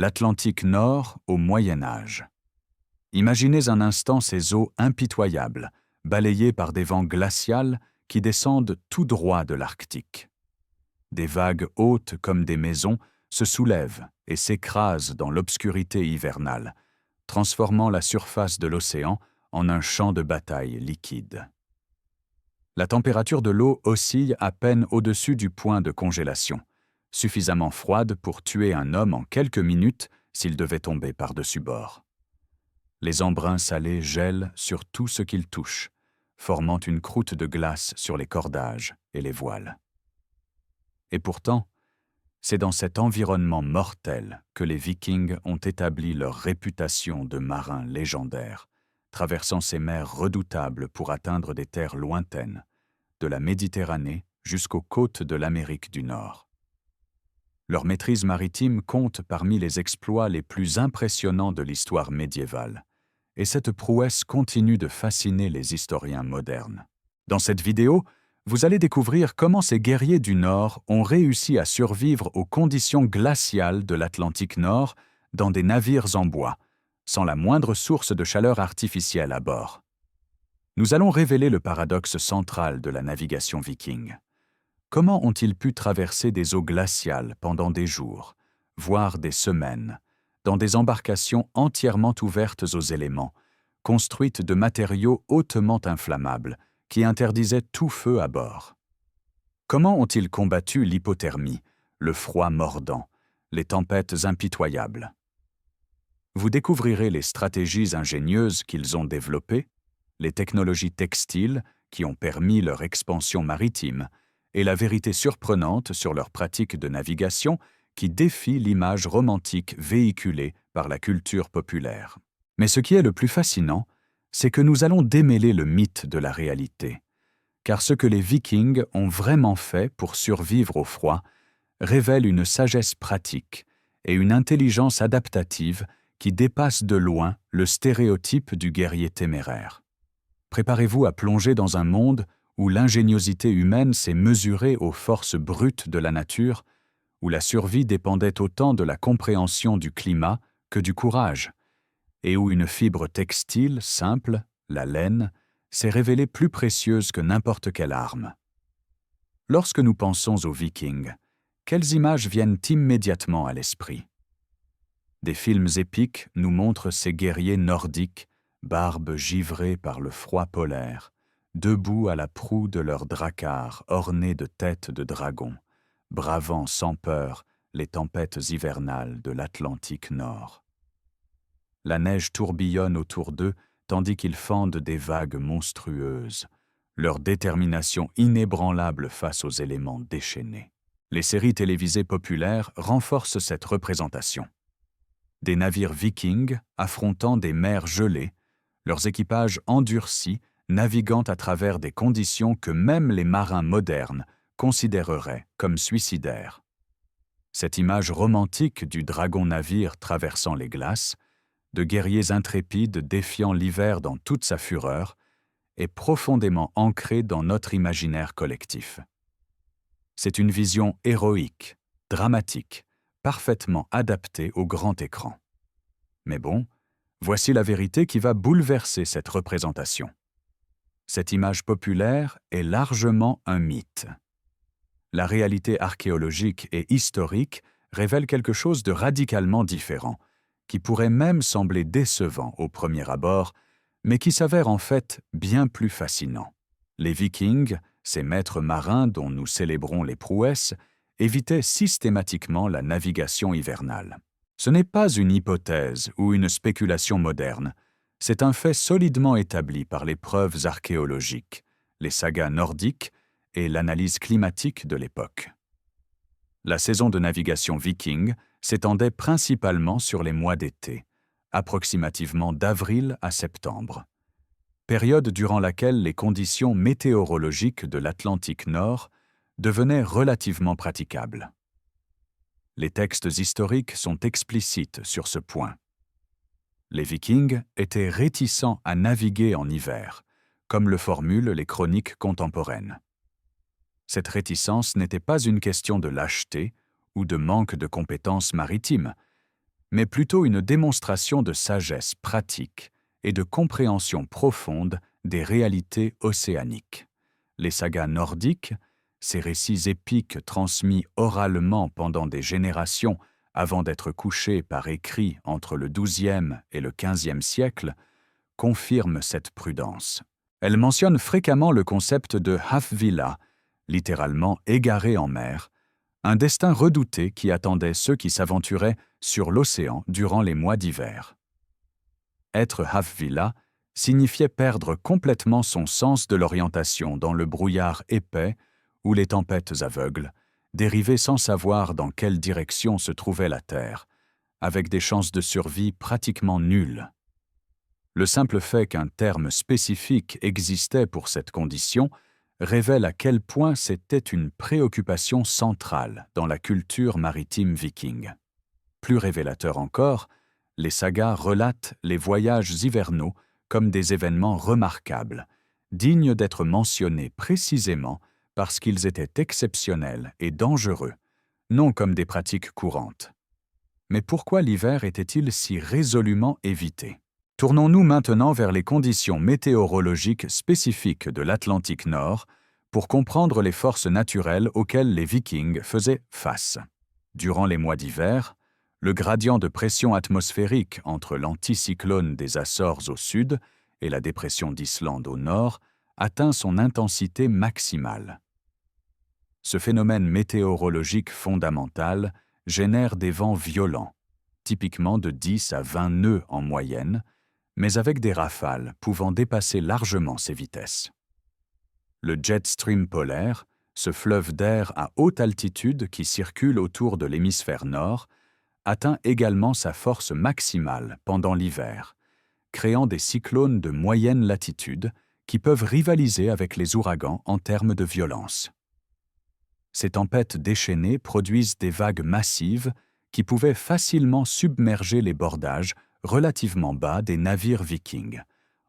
L'Atlantique Nord au Moyen Âge. Imaginez un instant ces eaux impitoyables, balayées par des vents glacials qui descendent tout droit de l'Arctique. Des vagues hautes comme des maisons se soulèvent et s'écrasent dans l'obscurité hivernale, transformant la surface de l'océan en un champ de bataille liquide. La température de l'eau oscille à peine au-dessus du point de congélation, suffisamment froide pour tuer un homme en quelques minutes s'il devait tomber par-dessus bord. Les embruns salés gèlent sur tout ce qu'ils touchent, formant une croûte de glace sur les cordages et les voiles. Et pourtant, c'est dans cet environnement mortel que les Vikings ont établi leur réputation de marins légendaires, traversant ces mers redoutables pour atteindre des terres lointaines, de la Méditerranée jusqu'aux côtes de l'Amérique du Nord. Leur maîtrise maritime compte parmi les exploits les plus impressionnants de l'histoire médiévale, et cette prouesse continue de fasciner les historiens modernes. Dans cette vidéo, vous allez découvrir comment ces guerriers du Nord ont réussi à survivre aux conditions glaciales de l'Atlantique Nord dans des navires en bois, sans la moindre source de chaleur artificielle à bord. Nous allons révéler le paradoxe central de la navigation viking. Comment ont-ils pu traverser des eaux glaciales pendant des jours, voire des semaines, dans des embarcations entièrement ouvertes aux éléments, construites de matériaux hautement inflammables, qui interdisaient tout feu à bord? Comment ont-ils combattu l'hypothermie, le froid mordant, les tempêtes impitoyables? Vous découvrirez les stratégies ingénieuses qu'ils ont développées, les technologies textiles qui ont permis leur expansion maritime, et la vérité surprenante sur leurs pratiques de navigation qui défie l'image romantique véhiculée par la culture populaire. Mais ce qui est le plus fascinant, c'est que nous allons démêler le mythe de la réalité. Car ce que les Vikings ont vraiment fait pour survivre au froid révèle une sagesse pratique et une intelligence adaptative qui dépassent de loin le stéréotype du guerrier téméraire. Préparez-vous à plonger dans un monde où l'ingéniosité humaine s'est mesurée aux forces brutes de la nature, où la survie dépendait autant de la compréhension du climat que du courage, et où une fibre textile simple, la laine, s'est révélée plus précieuse que n'importe quelle arme. Lorsque nous pensons aux Vikings, quelles images viennent immédiatement à l'esprit? Des films épiques nous montrent ces guerriers nordiques, barbes givrées par le froid polaire, debout à la proue de leurs dracars ornés de têtes de dragons, bravant sans peur les tempêtes hivernales de l'Atlantique Nord. La neige tourbillonne autour d'eux tandis qu'ils fendent des vagues monstrueuses, leur détermination inébranlable face aux éléments déchaînés. Les séries télévisées populaires renforcent cette représentation. Des navires vikings affrontant des mers gelées, leurs équipages endurcis naviguant à travers des conditions que même les marins modernes considéreraient comme suicidaires. Cette image romantique du dragon-navire traversant les glaces, de guerriers intrépides défiant l'hiver dans toute sa fureur, est profondément ancrée dans notre imaginaire collectif. C'est une vision héroïque, dramatique, parfaitement adaptée au grand écran. Mais bon, voici la vérité qui va bouleverser cette représentation. Cette image populaire est largement un mythe. La réalité archéologique et historique révèle quelque chose de radicalement différent, qui pourrait même sembler décevant au premier abord, mais qui s'avère en fait bien plus fascinant. Les Vikings, ces maîtres marins dont nous célébrons les prouesses, évitaient systématiquement la navigation hivernale. Ce n'est pas une hypothèse ou une spéculation moderne, c'est un fait solidement établi par les preuves archéologiques, les sagas nordiques et l'analyse climatique de l'époque. La saison de navigation viking s'étendait principalement sur les mois d'été, approximativement d'avril à septembre, période durant laquelle les conditions météorologiques de l'Atlantique Nord devenaient relativement praticables. Les textes historiques sont explicites sur ce point. Les Vikings étaient réticents à naviguer en hiver, comme le formulent les chroniques contemporaines. Cette réticence n'était pas une question de lâcheté ou de manque de compétences maritimes, mais plutôt une démonstration de sagesse pratique et de compréhension profonde des réalités océaniques. Les sagas nordiques, ces récits épiques transmis oralement pendant des générations avant d'être couchés par écrit entre le XIIe et le XVe siècle, confirment cette prudence. Elle mentionne fréquemment le concept de Hafvila, littéralement égaré en mer, un destin redouté qui attendait ceux qui s'aventuraient sur l'océan durant les mois d'hiver. Être Hafvila signifiait perdre complètement son sens de l'orientation dans le brouillard épais ou les tempêtes aveugles, dériver sans savoir dans quelle direction se trouvait la Terre, avec des chances de survie pratiquement nulles. Le simple fait qu'un terme spécifique existait pour cette condition révèle à quel point c'était une préoccupation centrale dans la culture maritime viking. Plus révélateur encore, les sagas relatent les voyages hivernaux comme des événements remarquables, dignes d'être mentionnés précisément parce qu'ils étaient exceptionnels et dangereux, non comme des pratiques courantes. Mais pourquoi l'hiver était-il si résolument évité ? Tournons-nous maintenant vers les conditions météorologiques spécifiques de l'Atlantique Nord pour comprendre les forces naturelles auxquelles les Vikings faisaient face. Durant les mois d'hiver, le gradient de pression atmosphérique entre l'anticyclone des Açores au sud et la dépression d'Islande au nord atteint son intensité maximale. Ce phénomène météorologique fondamental génère des vents violents, typiquement de 10 à 20 nœuds en moyenne, mais avec des rafales pouvant dépasser largement ces vitesses. Le jet stream polaire, ce fleuve d'air à haute altitude qui circule autour de l'hémisphère nord, atteint également sa force maximale pendant l'hiver, créant des cyclones de moyenne latitude qui peuvent rivaliser avec les ouragans en termes de violence. Ces tempêtes déchaînées produisent des vagues massives qui pouvaient facilement submerger les bordages relativement bas des navires vikings,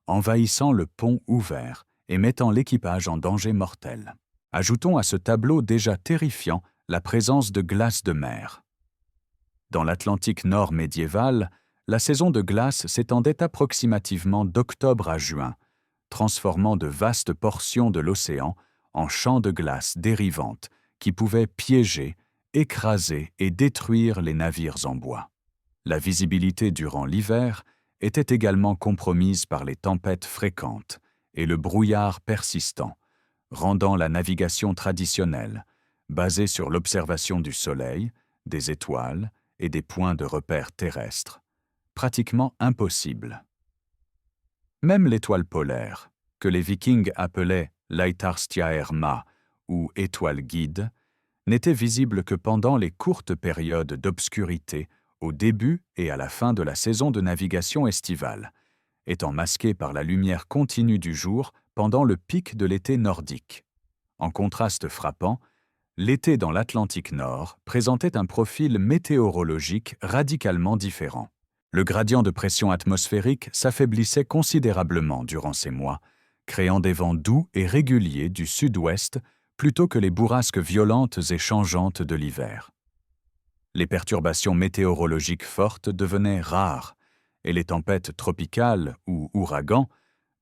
envahissant le pont ouvert et mettant l'équipage en danger mortel. Ajoutons à ce tableau déjà terrifiant la présence de glace de mer. Dans l'Atlantique Nord médiéval, la saison de glace s'étendait approximativement d'octobre à juin, transformant de vastes portions de l'océan en champs de glace dérivantes qui pouvaient piéger, écraser et détruire les navires en bois. La visibilité durant l'hiver était également compromise par les tempêtes fréquentes et le brouillard persistant, rendant la navigation traditionnelle, basée sur l'observation du Soleil, des étoiles et des points de repère terrestres, pratiquement impossible. Même l'étoile polaire, que les Vikings appelaient Leitarstjaerma ou étoile guide, n'était visible que pendant les courtes périodes d'obscurité au début et à la fin de la saison de navigation estivale, étant masquée par la lumière continue du jour pendant le pic de l'été nordique. En contraste frappant, l'été dans l'Atlantique Nord présentait un profil météorologique radicalement différent. Le gradient de pression atmosphérique s'affaiblissait considérablement durant ces mois, créant des vents doux et réguliers du sud-ouest plutôt que les bourrasques violentes et changeantes de l'hiver. Les perturbations météorologiques fortes devenaient rares, et les tempêtes tropicales ou ouragans,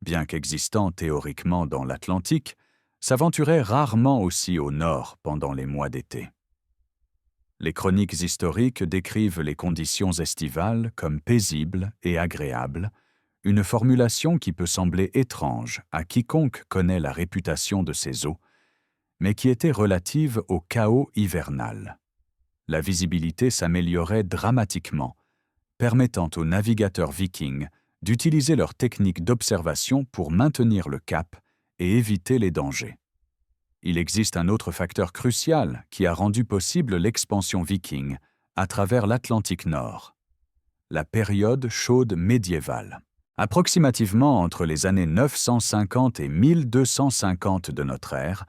bien qu'existant théoriquement dans l'Atlantique, s'aventuraient rarement aussi au nord pendant les mois d'été. Les chroniques historiques décrivent les conditions estivales comme paisibles et agréables, une formulation qui peut sembler étrange à quiconque connaît la réputation de ces eaux, mais qui était relative au chaos hivernal. La visibilité s'améliorait dramatiquement, permettant aux navigateurs vikings d'utiliser leurs techniques d'observation pour maintenir le cap et éviter les dangers. Il existe un autre facteur crucial qui a rendu possible l'expansion viking à travers l'Atlantique Nord: la période chaude médiévale. Approximativement entre les années 950 et 1250 de notre ère,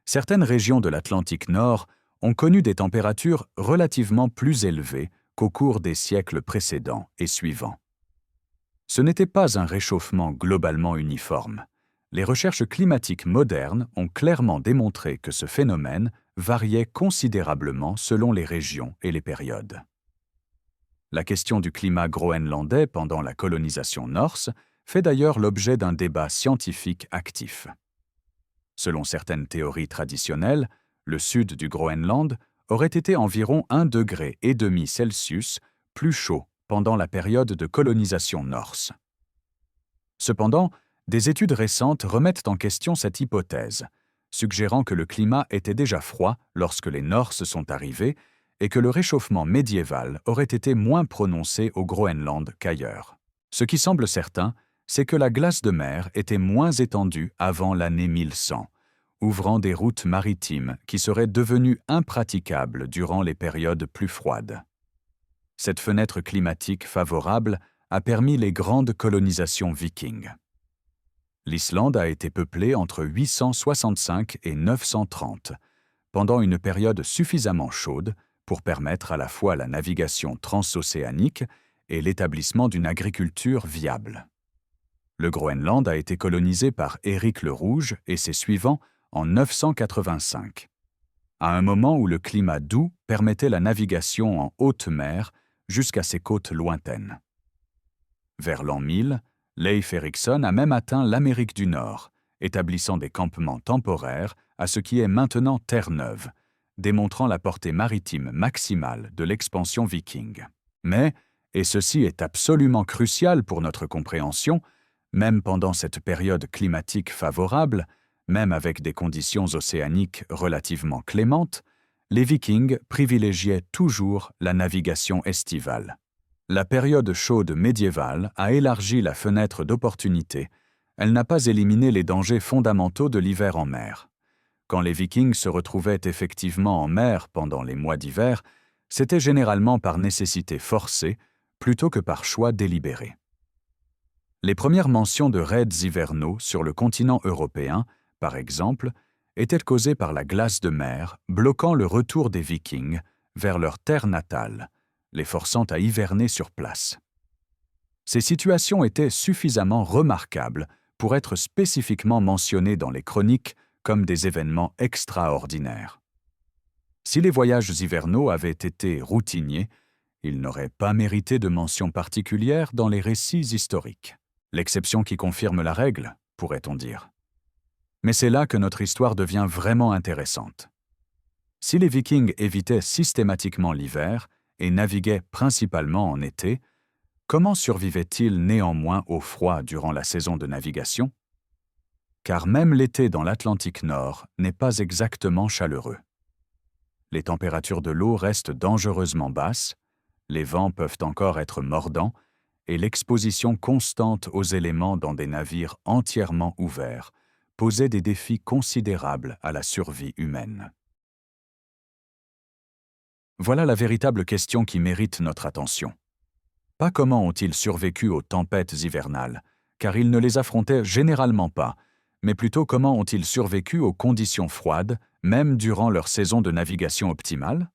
certaines régions de l'Atlantique Nord ont connu des températures relativement plus élevées qu'au cours des siècles précédents et suivants. Ce n'était pas un réchauffement globalement uniforme. Les recherches climatiques modernes ont clairement démontré que ce phénomène variait considérablement selon les régions et les périodes. La question du climat groenlandais pendant la colonisation norse fait d'ailleurs l'objet d'un débat scientifique actif. Selon certaines théories traditionnelles, le sud du Groenland aurait été environ 1,5 degré Celsius plus chaud pendant la période de colonisation norse. Cependant, des études récentes remettent en question cette hypothèse, suggérant que le climat était déjà froid lorsque les Norses sont arrivés et que le réchauffement médiéval aurait été moins prononcé au Groenland qu'ailleurs. Ce qui semble certain, c'est que la glace de mer était moins étendue avant l'année 1100, ouvrant des routes maritimes qui seraient devenues impraticables durant les périodes plus froides. Cette fenêtre climatique favorable a permis les grandes colonisations vikings. L'Islande a été peuplée entre 865 et 930, pendant une période suffisamment chaude pour permettre à la fois la navigation transocéanique et l'établissement d'une agriculture viable. Le Groenland a été colonisé par Éric le Rouge et ses suivants en 985, à un moment où le climat doux permettait la navigation en haute mer jusqu'à ses côtes lointaines. Vers l'an 1000, Leif Erikson a même atteint l'Amérique du Nord, établissant des campements temporaires à ce qui est maintenant Terre-Neuve, démontrant la portée maritime maximale de l'expansion viking. Mais, et ceci est absolument crucial pour notre compréhension, même pendant cette période climatique favorable, même avec des conditions océaniques relativement clémentes, les Vikings privilégiaient toujours la navigation estivale. La période chaude médiévale a élargi la fenêtre d'opportunité. Elle n'a pas éliminé les dangers fondamentaux de l'hiver en mer. Quand les Vikings se retrouvaient effectivement en mer pendant les mois d'hiver, c'était généralement par nécessité forcée plutôt que par choix délibéré. Les premières mentions de raids hivernaux sur le continent européen, par exemple, étaient causées par la glace de mer bloquant le retour des Vikings vers leur terre natale, les forçant à hiverner sur place. Ces situations étaient suffisamment remarquables pour être spécifiquement mentionnées dans les chroniques comme des événements extraordinaires. Si les voyages hivernaux avaient été routiniers, ils n'auraient pas mérité de mention particulière dans les récits historiques. L'exception qui confirme la règle, pourrait-on dire. Mais c'est là que notre histoire devient vraiment intéressante. Si les Vikings évitaient systématiquement l'hiver et naviguaient principalement en été, comment survivaient-ils néanmoins au froid durant la saison de navigation? Car même l'été dans l'Atlantique Nord n'est pas exactement chaleureux. Les températures de l'eau restent dangereusement basses, les vents peuvent encore être mordants, et l'exposition constante aux éléments dans des navires entièrement ouverts posait des défis considérables à la survie humaine. Voilà la véritable question qui mérite notre attention. Pas comment ont-ils survécu aux tempêtes hivernales, car ils ne les affrontaient généralement pas, mais plutôt comment ont-ils survécu aux conditions froides, même durant leur saison de navigation optimale?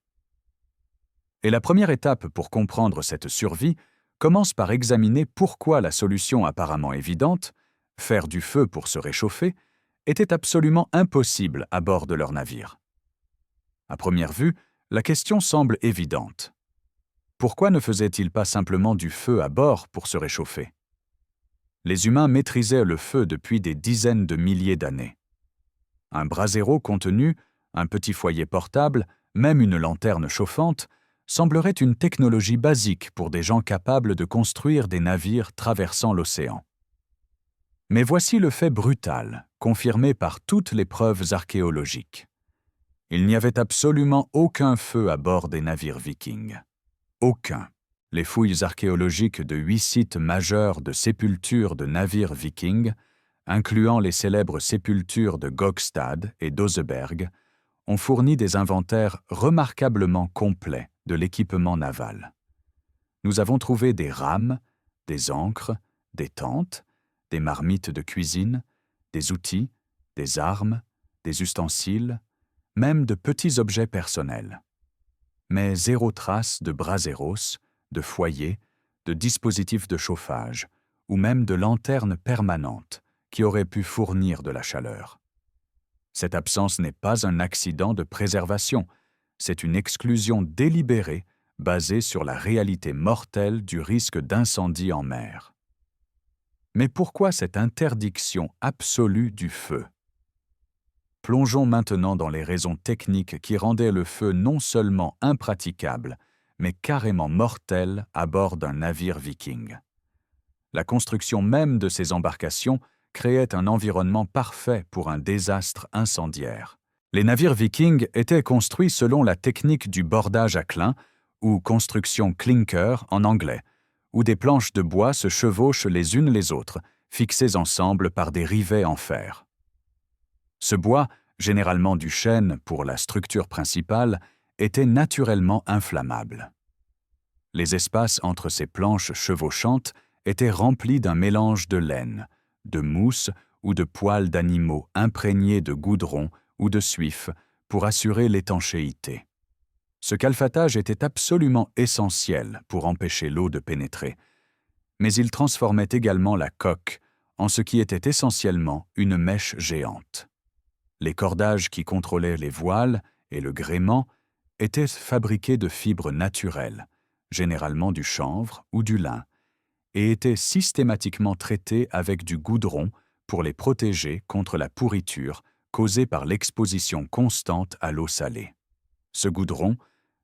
Et la première étape pour comprendre cette survie commence par examiner pourquoi la solution apparemment évidente, faire du feu pour se réchauffer, était absolument impossible à bord de leur navire. À première vue, la question semble évidente. Pourquoi ne faisaient-ils pas simplement du feu à bord pour se réchauffer? Les humains maîtrisaient le feu depuis des dizaines de milliers d'années. Un brasero contenu, un petit foyer portable, même une lanterne chauffante, semblerait une technologie basique pour des gens capables de construire des navires traversant l'océan. Mais voici le fait brutal, confirmé par toutes les preuves archéologiques. Il n'y avait absolument aucun feu à bord des navires vikings. Aucun. Les fouilles archéologiques de 8 sites majeurs de sépultures de navires vikings, incluant les célèbres sépultures de Gokstad et d'Oseberg, ont fourni des inventaires remarquablement complets de l'équipement naval. Nous avons trouvé des rames, des ancres, des tentes, des marmites de cuisine, des outils, des armes, des ustensiles, même de petits objets personnels. Mais zéro trace de braseros, de foyers, de dispositifs de chauffage, ou même de lanternes permanentes qui auraient pu fournir de la chaleur. Cette absence n'est pas un accident de préservation, c'est une exclusion délibérée basée sur la réalité mortelle du risque d'incendie en mer. Mais pourquoi cette interdiction absolue du feu? Plongeons maintenant dans les raisons techniques qui rendaient le feu non seulement impraticable, mais carrément mortel à bord d'un navire viking. La construction même de ces embarcations créait un environnement parfait pour un désastre incendiaire. Les navires vikings étaient construits selon la technique du bordage à clin, ou construction clinker en anglais, où des planches de bois se chevauchent les unes les autres, fixées ensemble par des rivets en fer. Ce bois, généralement du chêne pour la structure principale, était naturellement inflammable. Les espaces entre ces planches chevauchantes étaient remplis d'un mélange de laine, de mousse ou de poils d'animaux imprégnés de goudron ou de suif pour assurer l'étanchéité. Ce calfatage était absolument essentiel pour empêcher l'eau de pénétrer, mais il transformait également la coque en ce qui était essentiellement une mèche géante. Les cordages qui contrôlaient les voiles et le gréement étaient fabriqués de fibres naturelles, généralement du chanvre ou du lin, et étaient systématiquement traités avec du goudron pour les protéger contre la pourriture causée par l'exposition constante à l'eau salée. Ce goudron,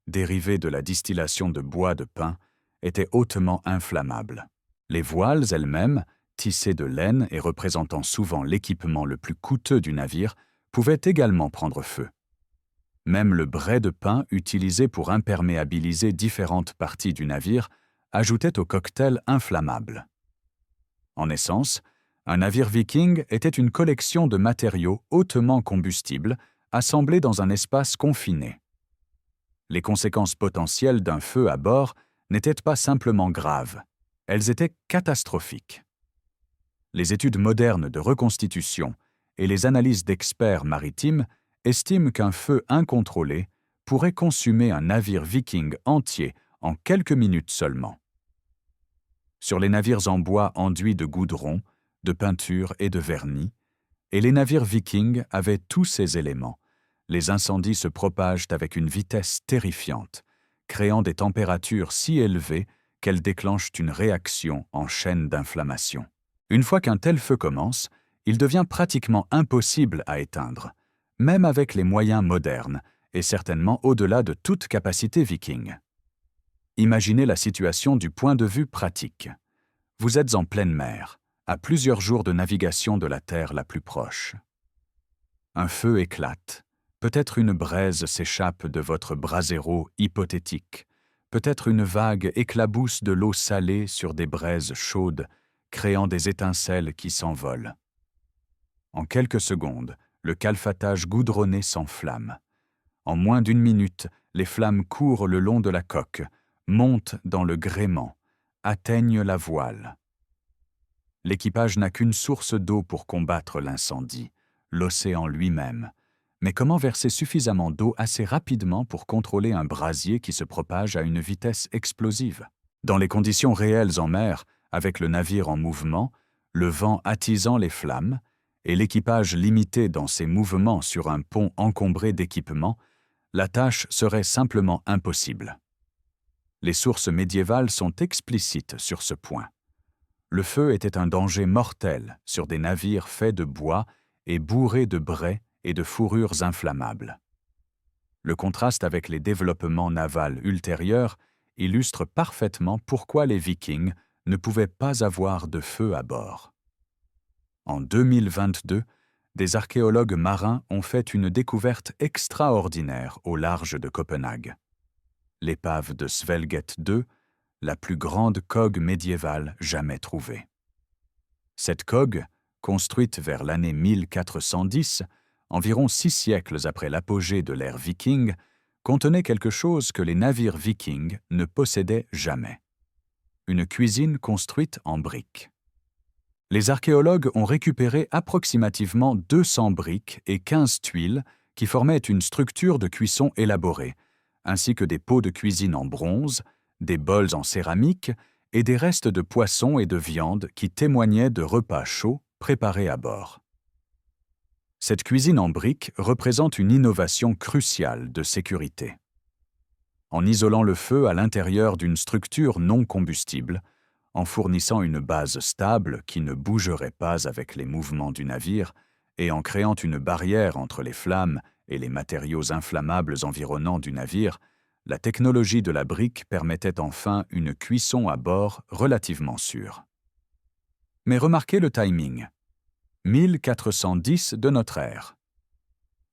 dérivé de la distillation de bois de pin, était hautement inflammable. Les voiles elles-mêmes, tissées de laine et représentant souvent l'équipement le plus coûteux du navire, pouvaient également prendre feu. Même le brai de pin utilisé pour imperméabiliser différentes parties du navire ajoutait au cocktail inflammable. En essence, un navire viking était une collection de matériaux hautement combustibles assemblés dans un espace confiné. Les conséquences potentielles d'un feu à bord n'étaient pas simplement graves, elles étaient catastrophiques. Les études modernes de reconstitution et les analyses d'experts maritimes estiment qu'un feu incontrôlé pourrait consumer un navire viking entier en quelques minutes seulement. Sur les navires en bois enduits de goudron, de peinture et de vernis, et les navires vikings avaient tous ces éléments, les incendies se propagent avec une vitesse terrifiante, créant des températures si élevées qu'elles déclenchent une réaction en chaîne d'inflammation. Une fois qu'un tel feu commence, il devient pratiquement impossible à éteindre, même avec les moyens modernes, et certainement au-delà de toute capacité viking. Imaginez la situation du point de vue pratique. Vous êtes en pleine mer, à plusieurs jours de navigation de la terre la plus proche. Un feu éclate. Peut-être une braise s'échappe de votre brasero hypothétique. Peut-être une vague éclabousse de l'eau salée sur des braises chaudes, créant des étincelles qui s'envolent. En quelques secondes, le calfatage goudronné s'enflamme. En moins d'une minute, les flammes courent le long de la coque, montent dans le gréement, atteignent la voile. L'équipage n'a qu'une source d'eau pour combattre l'incendie, l'océan lui-même. Mais comment verser suffisamment d'eau assez rapidement pour contrôler un brasier qui se propage à une vitesse explosive? Dans les conditions réelles en mer, avec le navire en mouvement, le vent attisant les flammes, et l'équipage limité dans ses mouvements sur un pont encombré d'équipements, la tâche serait simplement impossible. Les sources médiévales sont explicites sur ce point. Le feu était un danger mortel sur des navires faits de bois et bourrés de brais et de fourrures inflammables. Le contraste avec les développements navals ultérieurs illustre parfaitement pourquoi les Vikings ne pouvaient pas avoir de feu à bord. En 2022, des archéologues marins ont fait une découverte extraordinaire au large de Copenhague. L'épave de Svelget II, la plus grande cogue médiévale jamais trouvée. Cette cogue, construite vers l'année 1410, environ 6 siècles après l'apogée de l'ère viking, contenait quelque chose que les navires vikings ne possédaient jamais. Une cuisine construite en briques. Les archéologues ont récupéré approximativement 200 briques et 15 tuiles qui formaient une structure de cuisson élaborée, ainsi que des pots de cuisine en bronze, des bols en céramique et des restes de poissons et de viande qui témoignaient de repas chauds préparés à bord. Cette cuisine en briques représente une innovation cruciale de sécurité. en isolant le feu à l'intérieur d'une structure non combustible, en fournissant une base stable qui ne bougerait pas avec les mouvements du navire et en créant une barrière entre les flammes et les matériaux inflammables environnants du navire, la technologie de la brique permettait enfin une cuisson à bord relativement sûre. Mais remarquez le timing. 1410 de notre ère.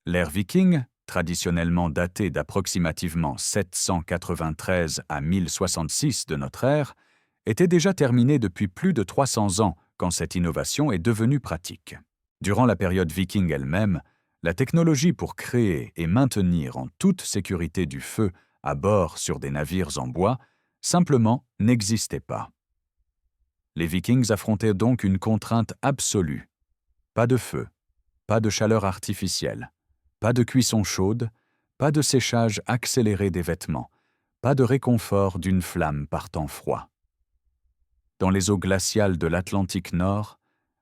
L'ère viking, traditionnellement datée d'approximativement 793 à 1066 de notre ère, était déjà terminée depuis plus de 300 ans quand cette innovation est devenue pratique. Durant la période viking elle-même, la technologie pour créer et maintenir en toute sécurité du feu à bord sur des navires en bois simplement n'existait pas. Les Vikings affrontaient donc une contrainte absolue. Pas de feu, pas de chaleur artificielle, pas de cuisson chaude, pas de séchage accéléré des vêtements, pas de réconfort d'une flamme par temps froid. Dans les eaux glaciales de l'Atlantique Nord,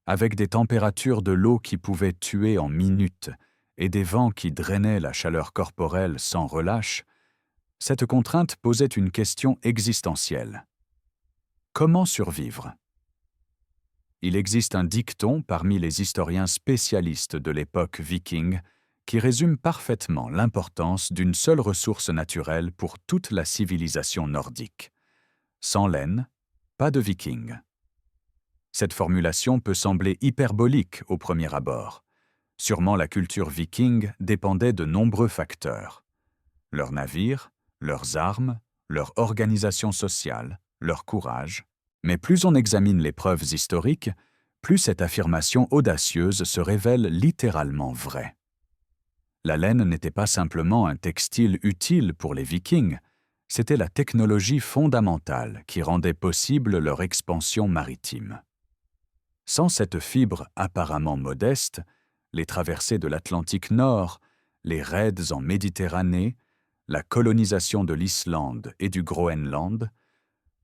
avec des températures de l'eau qui pouvaient tuer en minutes et des vents qui drainaient la chaleur corporelle sans relâche, cette contrainte posait une question existentielle. Comment survivre ? Il existe un dicton parmi les historiens spécialistes de l'époque viking qui résume parfaitement l'importance d'une seule ressource naturelle pour toute la civilisation nordique. Sans laine, pas de vikings. Cette formulation peut sembler hyperbolique au premier abord. Sûrement la culture viking dépendait de nombreux facteurs. Leurs navires, leurs armes, leur organisation sociale, leur courage. Mais plus on examine les preuves historiques, plus cette affirmation audacieuse se révèle littéralement vraie. La laine n'était pas simplement un textile utile pour les Vikings, c'était la technologie fondamentale qui rendait possible leur expansion maritime. Sans cette fibre apparemment modeste, les traversées de l'Atlantique Nord, les raids en Méditerranée, la colonisation de l'Islande et du Groenland,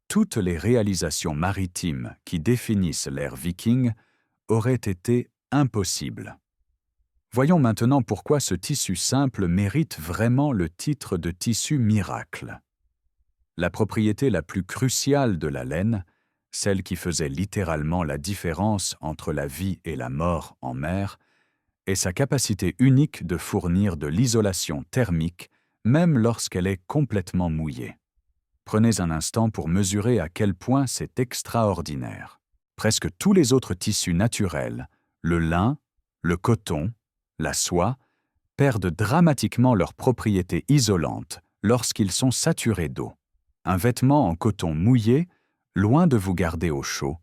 toutes les réalisations maritimes qui définissent l'ère viking auraient été impossibles. Voyons maintenant pourquoi ce tissu simple mérite vraiment le titre de tissu miracle. La propriété la plus cruciale de la laine, celle qui faisait littéralement la différence entre la vie et la mort en mer, est sa capacité unique de fournir de l'isolation thermique même lorsqu'elle est complètement mouillée. Prenez un instant pour mesurer à quel point c'est extraordinaire. Presque tous les autres tissus naturels, le lin, le coton, la soie, perdent dramatiquement leurs propriétés isolantes lorsqu'ils sont saturés d'eau. Un vêtement en coton mouillé, loin de vous garder au chaud,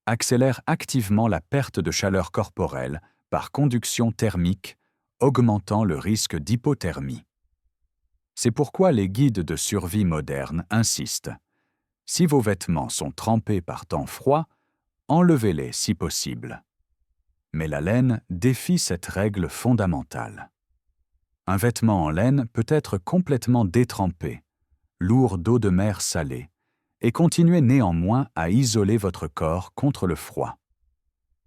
accélère activement la perte de chaleur corporelle par conduction thermique, augmentant le risque d'hypothermie. C'est pourquoi les guides de survie modernes insistent. Si vos vêtements sont trempés par temps froid, enlevez-les si possible. Mais la laine défie cette règle fondamentale. Un vêtement en laine peut être complètement détrempé, lourd d'eau de mer salée, et continuer néanmoins à isoler votre corps contre le froid.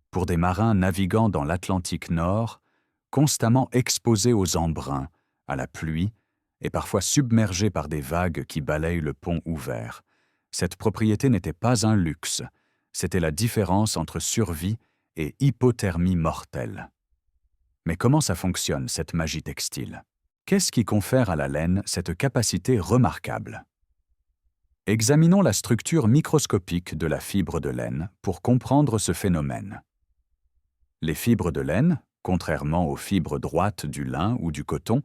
Pour des marins naviguant dans l'Atlantique Nord, constamment exposés aux embruns, à la pluie, et parfois submergés par des vagues qui balayent le pont ouvert, cette propriété n'était pas un luxe, c'était la différence entre survie et hypothermie mortelle. Mais comment ça fonctionne, cette magie textile ? Qu'est-ce qui confère à la laine cette capacité remarquable ? Examinons la structure microscopique de la fibre de laine pour comprendre ce phénomène. Les fibres de laine, contrairement aux fibres droites du lin ou du coton,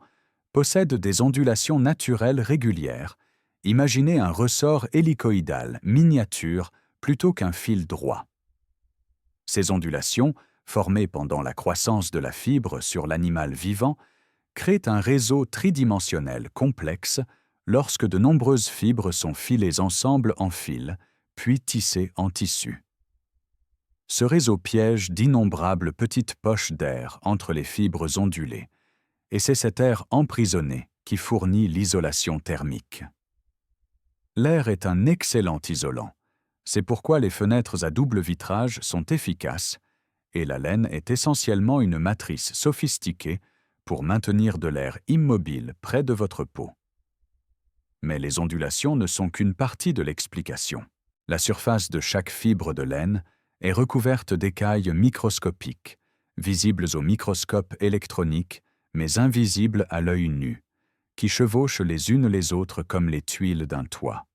possèdent des ondulations naturelles régulières. Imaginez un ressort hélicoïdal miniature plutôt qu'un fil droit. Ces ondulations, formées pendant la croissance de la fibre sur l'animal vivant, créent un réseau tridimensionnel complexe lorsque de nombreuses fibres sont filées ensemble en fils, puis tissées en tissu. Ce réseau piège d'innombrables petites poches d'air entre les fibres ondulées, et c'est cet air emprisonné qui fournit l'isolation thermique. L'air est un excellent isolant. C'est pourquoi les fenêtres à double vitrage sont efficaces et la laine est essentiellement une matrice sophistiquée pour maintenir de l'air immobile près de votre peau. Mais les ondulations ne sont qu'une partie de l'explication. La surface de chaque fibre de laine est recouverte d'écailles microscopiques, visibles au microscope électronique, mais invisibles à l'œil nu, qui chevauchent les unes les autres comme les tuiles d'un toit.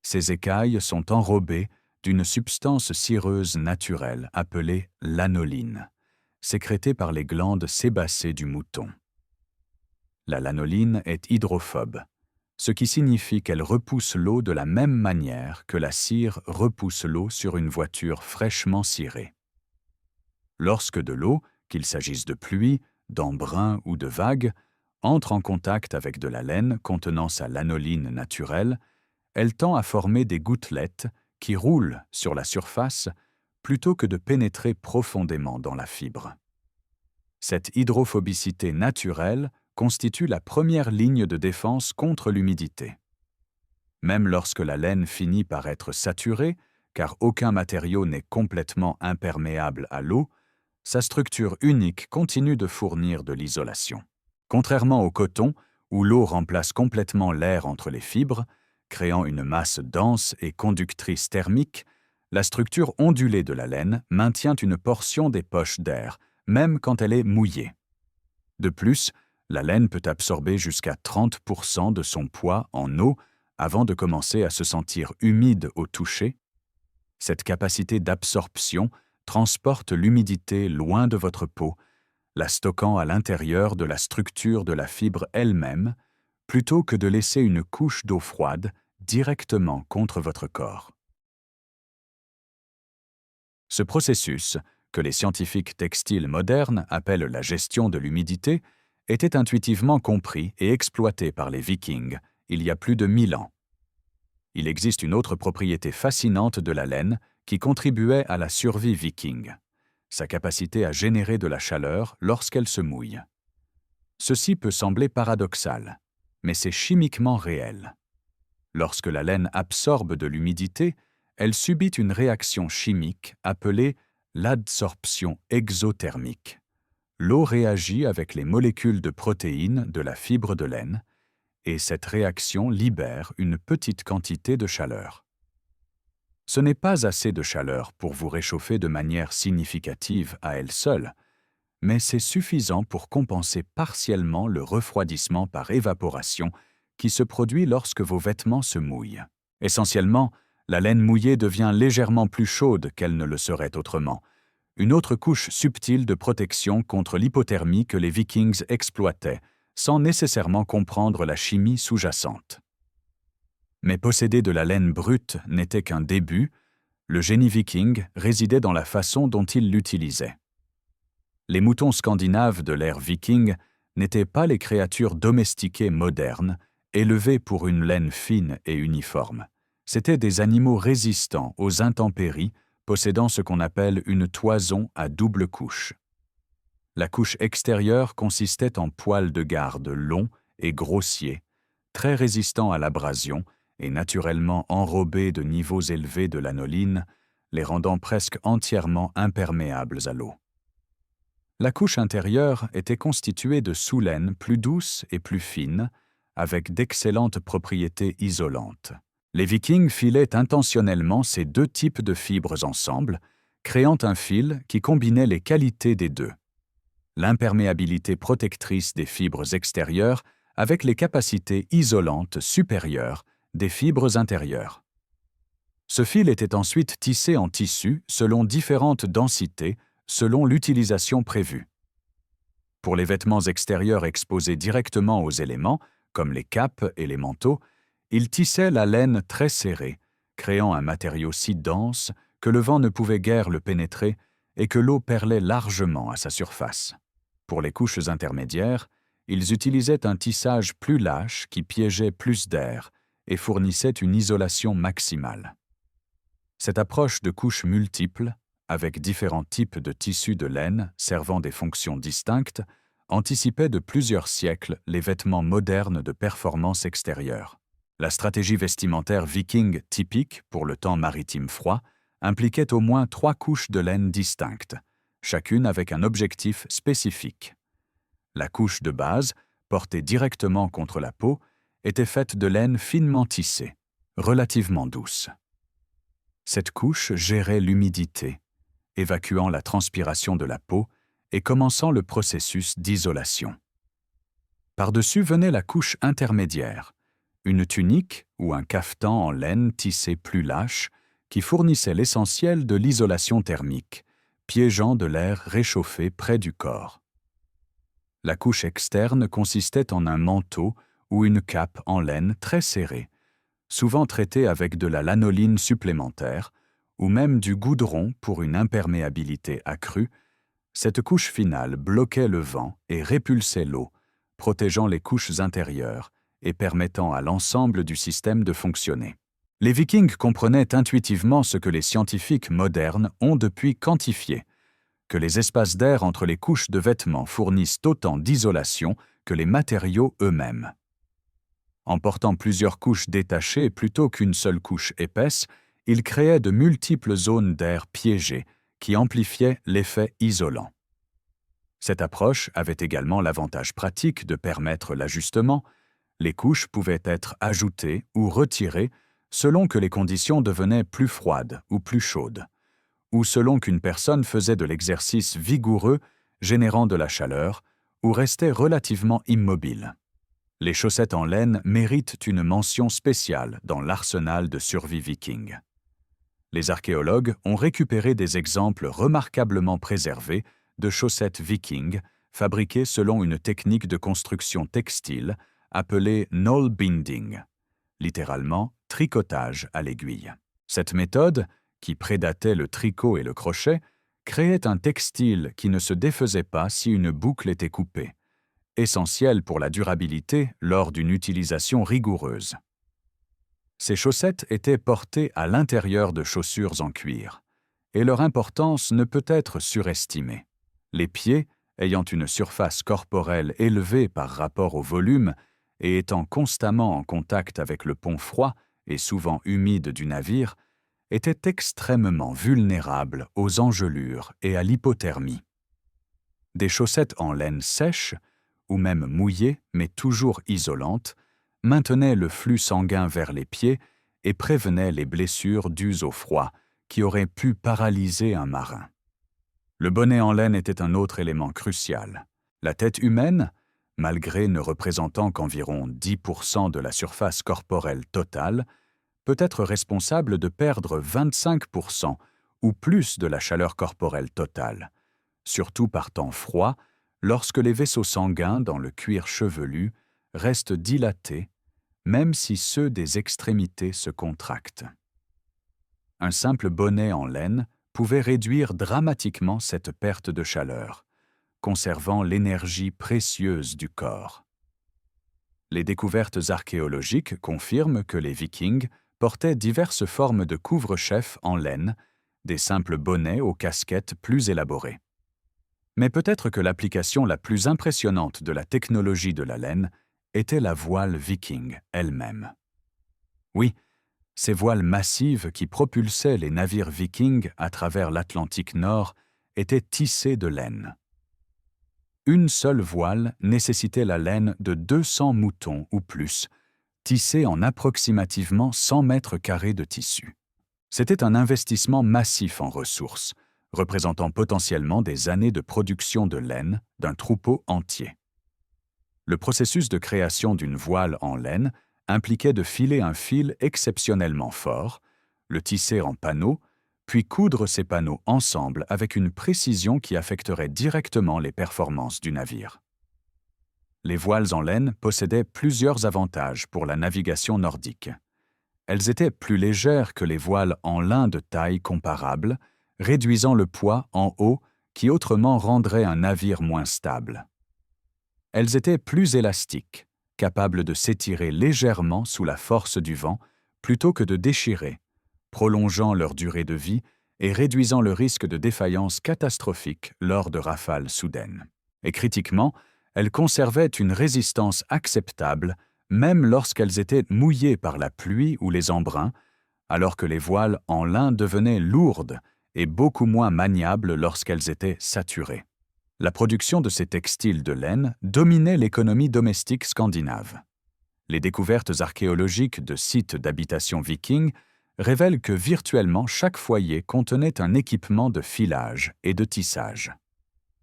Ces écailles sont enrobées d'une substance cireuse naturelle appelée lanoline, sécrétée par les glandes sébacées du mouton. La lanoline est hydrophobe, ce qui signifie qu'elle repousse l'eau de la même manière que la cire repousse l'eau sur une voiture fraîchement cirée. Lorsque de l'eau, qu'il s'agisse de pluie, d'embrun ou de vagues, entre en contact avec de la laine contenant sa lanoline naturelle, elle tend à former des gouttelettes qui roulent sur la surface plutôt que de pénétrer profondément dans la fibre. Cette hydrophobicité naturelle constitue la première ligne de défense contre l'humidité. Même lorsque la laine finit par être saturée, car aucun matériau n'est complètement imperméable à l'eau, sa structure unique continue de fournir de l'isolation. Contrairement au coton, où l'eau remplace complètement l'air entre les fibres, créant une masse dense et conductrice thermique, la structure ondulée de la laine maintient une portion des poches d'air, même quand elle est mouillée. De plus, la laine peut absorber jusqu'à 30% de son poids en eau avant de commencer à se sentir humide au toucher. Cette capacité d'absorption transporte l'humidité loin de votre peau, la stockant à l'intérieur de la structure de la fibre elle-même, plutôt que de laisser une couche d'eau froide directement contre votre corps. Ce processus, que les scientifiques textiles modernes appellent la gestion de l'humidité, était intuitivement compris et exploité par les Vikings il y a plus de 1000 ans. Il existe une autre propriété fascinante de la laine qui contribuait à la survie viking, sa capacité à générer de la chaleur lorsqu'elle se mouille. Ceci peut sembler paradoxal, mais c'est chimiquement réel. Lorsque la laine absorbe de l'humidité, elle subit une réaction chimique appelée l'adsorption exothermique. L'eau réagit avec les molécules de protéines de la fibre de laine, et cette réaction libère une petite quantité de chaleur. Ce n'est pas assez de chaleur pour vous réchauffer de manière significative à elle seule, mais c'est suffisant pour compenser partiellement le refroidissement par évaporation qui se produit lorsque vos vêtements se mouillent. Essentiellement, la laine mouillée devient légèrement plus chaude qu'elle ne le serait autrement, une autre couche subtile de protection contre l'hypothermie que les Vikings exploitaient, sans nécessairement comprendre la chimie sous-jacente. Mais posséder de la laine brute n'était qu'un début, le génie viking résidait dans la façon dont ils l'utilisaient. Les moutons scandinaves de l'ère viking n'étaient pas les créatures domestiquées modernes, élevées pour une laine fine et uniforme. C'étaient des animaux résistants aux intempéries, possédant ce qu'on appelle une toison à double couche. La couche extérieure consistait en poils de garde longs et grossiers, très résistants à l'abrasion et naturellement enrobés de niveaux élevés de lanoline, les rendant presque entièrement imperméables à l'eau. La couche intérieure était constituée de sous-laine plus douce et plus fine, avec d'excellentes propriétés isolantes. Les Vikings filaient intentionnellement ces deux types de fibres ensemble, créant un fil qui combinait les qualités des deux. L'imperméabilité protectrice des fibres extérieures avec les capacités isolantes supérieures des fibres intérieures. Ce fil était ensuite tissé en tissu selon différentes densités, selon l'utilisation prévue. Pour les vêtements extérieurs exposés directement aux éléments, comme les capes et les manteaux, il tissait la laine très serrée, créant un matériau si dense que le vent ne pouvait guère le pénétrer et que l'eau perlait largement à sa surface. Pour les couches intermédiaires, ils utilisaient un tissage plus lâche qui piégeait plus d'air et fournissait une isolation maximale. Cette approche de couches multiples, avec différents types de tissus de laine servant des fonctions distinctes, anticipait de plusieurs siècles les vêtements modernes de performance extérieure. La stratégie vestimentaire viking typique pour le temps maritime froid impliquait au moins 3 couches de laine distinctes, chacune avec un objectif spécifique. La couche de base, portée directement contre la peau, était faite de laine finement tissée, relativement douce. Cette couche gérait l'humidité, évacuant la transpiration de la peau et commençant le processus d'isolation. Par-dessus venait la couche intermédiaire, une tunique ou un cafetan en laine tissé plus lâche qui fournissait l'essentiel de l'isolation thermique, piégeant de l'air réchauffé près du corps. La couche externe consistait en un manteau ou une cape en laine très serrée, souvent traitée avec de la lanoline supplémentaire ou même du goudron pour une imperméabilité accrue. Cette couche finale bloquait le vent et répulsait l'eau, protégeant les couches intérieures et permettant à l'ensemble du système de fonctionner. Les Vikings comprenaient intuitivement ce que les scientifiques modernes ont depuis quantifié, que les espaces d'air entre les couches de vêtements fournissent autant d'isolation que les matériaux eux-mêmes. En portant plusieurs couches détachées plutôt qu'une seule couche épaisse, ils créaient de multiples zones d'air piégées qui amplifiaient l'effet isolant. Cette approche avait également l'avantage pratique de permettre l'ajustement. Les couches pouvaient être ajoutées ou retirées selon que les conditions devenaient plus froides ou plus chaudes, ou selon qu'une personne faisait de l'exercice vigoureux générant de la chaleur ou restait relativement immobile. Les chaussettes en laine méritent une mention spéciale dans l'arsenal de survie viking. Les archéologues ont récupéré des exemples remarquablement préservés de chaussettes vikings fabriquées selon une technique de construction textile appelée knoll-binding, littéralement tricotage à l'aiguille. Cette méthode, qui prédatait le tricot et le crochet, créait un textile qui ne se défaisait pas si une boucle était coupée, essentiel pour la durabilité lors d'une utilisation rigoureuse. Ces chaussettes étaient portées à l'intérieur de chaussures en cuir, et leur importance ne peut être surestimée. Les pieds, ayant une surface corporelle élevée par rapport au volume et étant constamment en contact avec le pont froid et souvent humide du navire, étaient extrêmement vulnérables aux engelures et à l'hypothermie. Des chaussettes en laine sèche, ou même mouillées mais toujours isolantes, maintenaient le flux sanguin vers les pieds et prévenaient les blessures dues au froid qui auraient pu paralyser un marin. Le bonnet en laine était un autre élément crucial. La tête humaine, malgré ne représentant qu'environ 10% de la surface corporelle totale, peut être responsable de perdre 25% ou plus de la chaleur corporelle totale, surtout par temps froid, lorsque les vaisseaux sanguins dans le cuir chevelu restent dilatés, même si ceux des extrémités se contractent. Un simple bonnet en laine pouvait réduire dramatiquement cette perte de chaleur, conservant l'énergie précieuse du corps. Les découvertes archéologiques confirment que les Vikings portaient diverses formes de couvre-chefs en laine, des simples bonnets aux casquettes plus élaborées. Mais peut-être que l'application la plus impressionnante de la technologie de la laine était la voile viking elle-même. Oui, ces voiles massives qui propulsaient les navires vikings à travers l'Atlantique Nord étaient tissées de laine. Une seule voile nécessitait la laine de 200 moutons ou plus, tissée en approximativement 100 mètres carrés de tissu. C'était un investissement massif en ressources, représentant potentiellement des années de production de laine d'un troupeau entier. Le processus de création d'une voile en laine impliquait de filer un fil exceptionnellement fort, le tisser en panneaux, puis coudre ces panneaux ensemble avec une précision qui affecterait directement les performances du navire. Les voiles en laine possédaient plusieurs avantages pour la navigation nordique. Elles étaient plus légères que les voiles en lin de taille comparable, réduisant le poids en eau qui autrement rendrait un navire moins stable. Elles étaient plus élastiques, capables de s'étirer légèrement sous la force du vent plutôt que de déchirer, prolongeant leur durée de vie et réduisant le risque de défaillance catastrophique lors de rafales soudaines. Et critiquement, elles conservaient une résistance acceptable même lorsqu'elles étaient mouillées par la pluie ou les embruns, alors que les voiles en lin devenaient lourdes et beaucoup moins maniables lorsqu'elles étaient saturées. La production de ces textiles de laine dominait l'économie domestique scandinave. Les découvertes archéologiques de sites d'habitation viking révèlent que virtuellement chaque foyer contenait un équipement de filage et de tissage.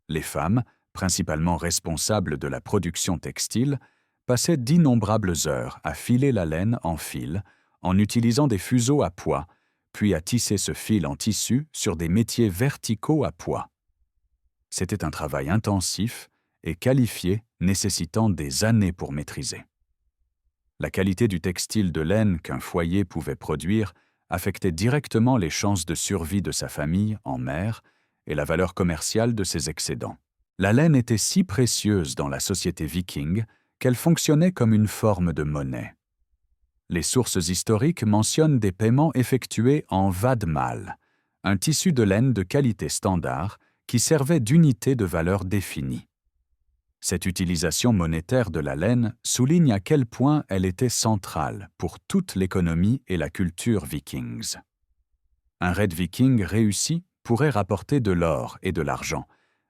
Les femmes, principalement responsables de la production textile, passaient d'innombrables heures à filer la laine en fil, en utilisant des fuseaux à pois, puis à tisser ce fil en tissu sur des métiers verticaux à pois. C'était un travail intensif et qualifié, nécessitant des années pour maîtriser. La qualité du textile de laine qu'un foyer pouvait produire affectait directement les chances de survie de sa famille en mer et la valeur commerciale de ses excédents. La laine était si précieuse dans la société viking qu'elle fonctionnait comme une forme de monnaie. Les sources historiques mentionnent des paiements effectués en vadmal, un tissu de laine de qualité standard qui servait d'unité de valeur définie. Cette utilisation monétaire de la laine souligne à quel point elle était centrale pour toute l'économie et la culture vikings. Un raid viking réussi pourrait rapporter de l'or et de l'argent,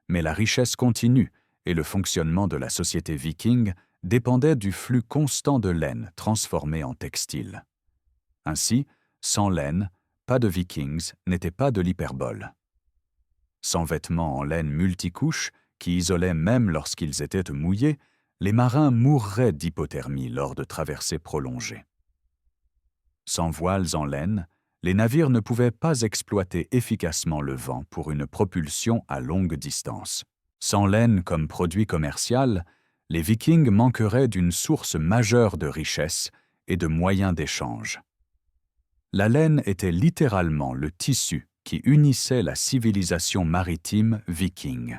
mais la richesse continue et le fonctionnement de la société viking dépendait du flux constant de laine transformée en textile. Ainsi, sans laine, pas de vikings n'était pas de l'hyperbole. Sans vêtements en laine multicouche, qui isolaient même lorsqu'ils étaient mouillés, les marins mourraient d'hypothermie lors de traversées prolongées. Sans voiles en laine, les navires ne pouvaient pas exploiter efficacement le vent pour une propulsion à longue distance. Sans laine comme produit commercial, les Vikings manqueraient d'une source majeure de richesse et de moyens d'échange. La laine était littéralement le tissu qui unissait la civilisation maritime viking.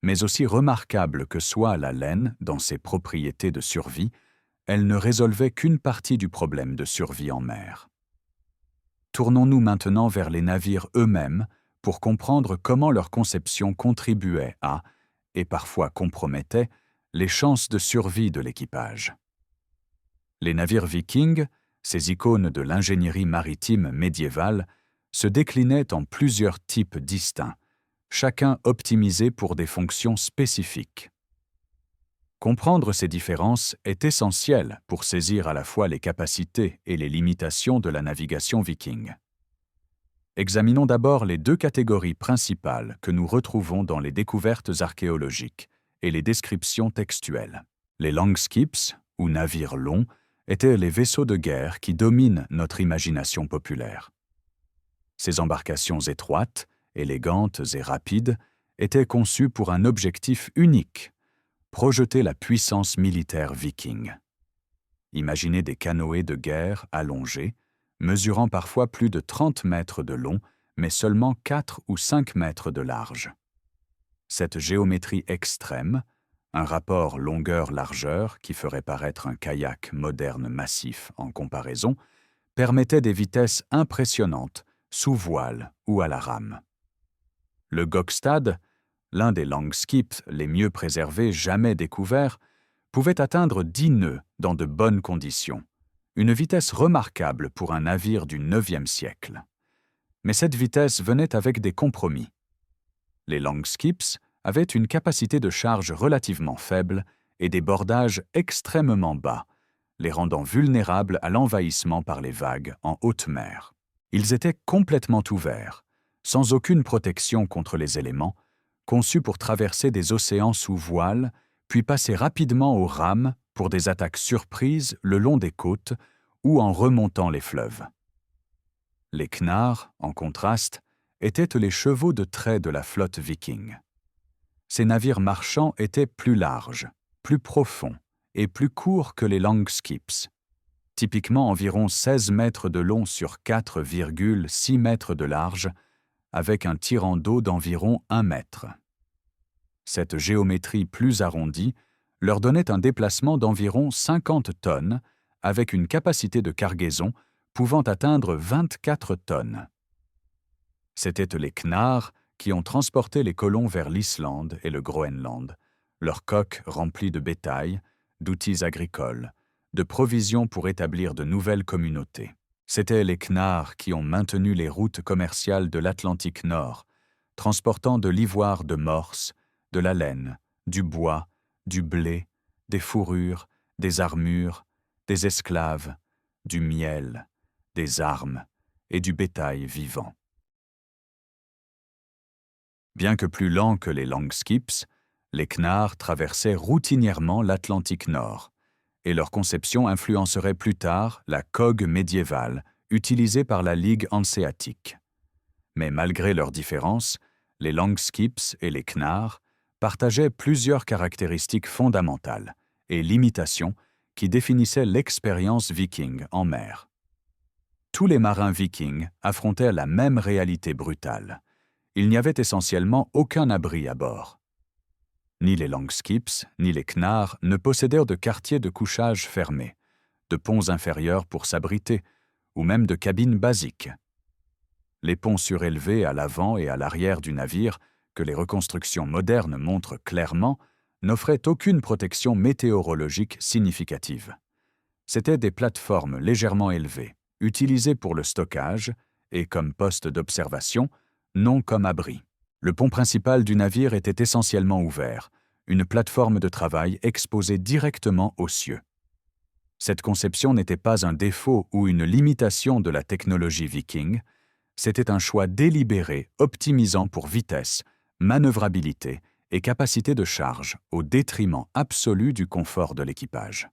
Mais aussi remarquable que soit la laine dans ses propriétés de survie, elle ne résolvait qu'une partie du problème de survie en mer. Tournons-nous maintenant vers les navires eux-mêmes pour comprendre comment leur conception contribuait à, et parfois compromettait, les chances de survie de l'équipage. Les navires vikings, ces icônes de l'ingénierie maritime médiévale, se déclinaient en plusieurs types distincts, chacun optimisé pour des fonctions spécifiques. Comprendre ces différences est essentiel pour saisir à la fois les capacités et les limitations de la navigation viking. Examinons d'abord les deux catégories principales que nous retrouvons dans les découvertes archéologiques et les descriptions textuelles. Les langskips, ou navires longs, étaient les vaisseaux de guerre qui dominent notre imagination populaire. Ces embarcations étroites, élégantes et rapides, étaient conçues pour un objectif unique, projeter la puissance militaire viking. Imaginez des canoës de guerre allongés, mesurant parfois plus de 30 mètres de long, mais seulement 4 ou 5 mètres de large. Cette géométrie extrême, un rapport longueur-largeur qui ferait paraître un kayak moderne massif en comparaison, permettait des vitesses impressionnantes, sous voile ou à la rame. Le Gokstad, l'un des langskips les mieux préservés jamais découverts, pouvait atteindre 10 nœuds dans de bonnes conditions, une vitesse remarquable pour un navire du IXe siècle. Mais cette vitesse venait avec des compromis. Les langskips avaient une capacité de charge relativement faible et des bordages extrêmement bas, les rendant vulnérables à l'envahissement par les vagues en haute mer. Ils étaient complètement ouverts, sans aucune protection contre les éléments, conçus pour traverser des océans sous voile, puis passer rapidement aux rames pour des attaques surprises le long des côtes ou en remontant les fleuves. Les knarrs, en contraste, étaient les chevaux de trait de la flotte viking. Ces navires marchands étaient plus larges, plus profonds et plus courts que les langskips, typiquement environ 16 mètres de long sur 4,6 mètres de large, avec un tirant d'eau d'environ 1 mètre. Cette géométrie plus arrondie leur donnait un déplacement d'environ 50 tonnes, avec une capacité de cargaison pouvant atteindre 24 tonnes. C'étaient les knarrs qui ont transporté les colons vers l'Islande et le Groenland, leurs coques remplies de bétail, d'outils agricoles, de provisions pour établir de nouvelles communautés. C'étaient les knarrs qui ont maintenu les routes commerciales de l'Atlantique Nord, transportant de l'ivoire de morse, de la laine, du bois, du blé, des fourrures des armures, des esclaves, du miel, des armes et du bétail vivant. Bien que plus lents que les Longskips, les knarrs traversaient routinièrement l'Atlantique Nord, et leur conception influencerait plus tard la cogue médiévale utilisée par la Ligue hanséatique. Mais malgré leurs différences, les Longskips et les knarrs partageaient plusieurs caractéristiques fondamentales et limitations qui définissaient l'expérience viking en mer. Tous les marins vikings affrontaient la même réalité brutale. Il n'y avait essentiellement aucun abri à bord. Ni les Longskips, ni les knarrs ne possédèrent de quartiers de couchage fermés, de ponts inférieurs pour s'abriter, ou même de cabines basiques. Les ponts surélevés à l'avant et à l'arrière du navire, que les reconstructions modernes montrent clairement, n'offraient aucune protection météorologique significative. C'étaient des plateformes légèrement élevées, utilisées pour le stockage et comme poste d'observation, non comme abri. Le pont principal du navire était essentiellement ouvert, une plateforme de travail exposée directement aux cieux. Cette conception n'était pas un défaut ou une limitation de la technologie viking, c'était un choix délibéré optimisant pour vitesse, manœuvrabilité et capacité de charge au détriment absolu du confort de l'équipage.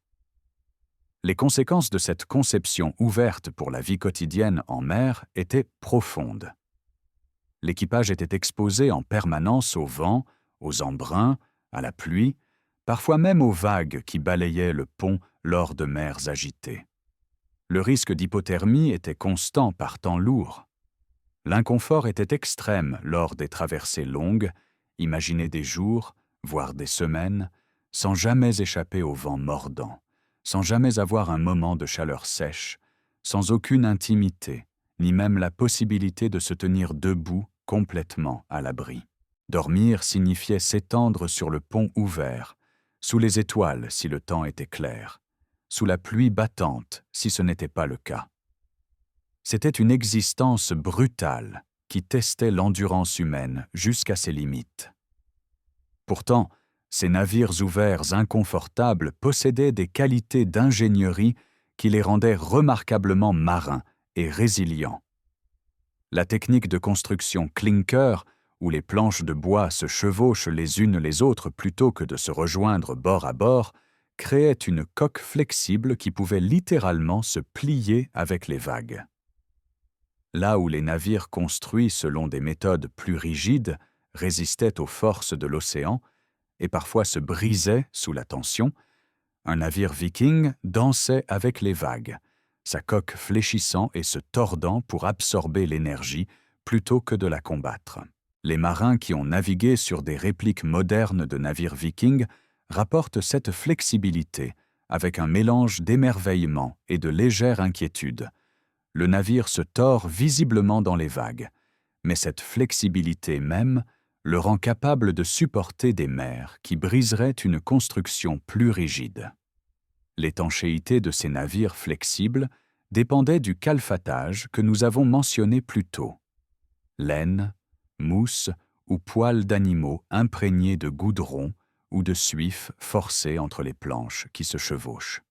Les conséquences de cette conception ouverte pour la vie quotidienne en mer étaient profondes. L'équipage était exposé en permanence au vent, aux embruns, à la pluie, parfois même aux vagues qui balayaient le pont lors de mers agitées. Le risque d'hypothermie était constant par temps lourd. L'inconfort était extrême lors des traversées longues, imaginez des jours, voire des semaines, sans jamais échapper au vent mordant, sans jamais avoir un moment de chaleur sèche, sans aucune intimité, ni même la possibilité de se tenir debout complètement à l'abri. Dormir signifiait s'étendre sur le pont ouvert, sous les étoiles si le temps était clair, sous la pluie battante si ce n'était pas le cas. C'était une existence brutale qui testait l'endurance humaine jusqu'à ses limites. Pourtant, ces navires ouverts inconfortables possédaient des qualités d'ingénierie qui les rendaient remarquablement marins et résilients. La technique de construction clinker, où les planches de bois se chevauchent les unes les autres plutôt que de se rejoindre bord à bord, créait une coque flexible qui pouvait littéralement se plier avec les vagues. Là où les navires construits selon des méthodes plus rigides résistaient aux forces de l'océan et parfois se brisaient sous la tension, un navire viking dansait avec les vagues, sa coque fléchissant et se tordant pour absorber l'énergie plutôt que de la combattre. Les marins qui ont navigué sur des répliques modernes de navires vikings rapportent cette flexibilité avec un mélange d'émerveillement et de légère inquiétude. Le navire se tord visiblement dans les vagues, mais cette flexibilité même le rend capable de supporter des mers qui briseraient une construction plus rigide. L'étanchéité de ces navires flexibles dépendait du calfatage que nous avons mentionné plus tôt. Laine, mousse ou poils d'animaux imprégnés de goudron ou de suif forcés entre les planches qui se chevauchent.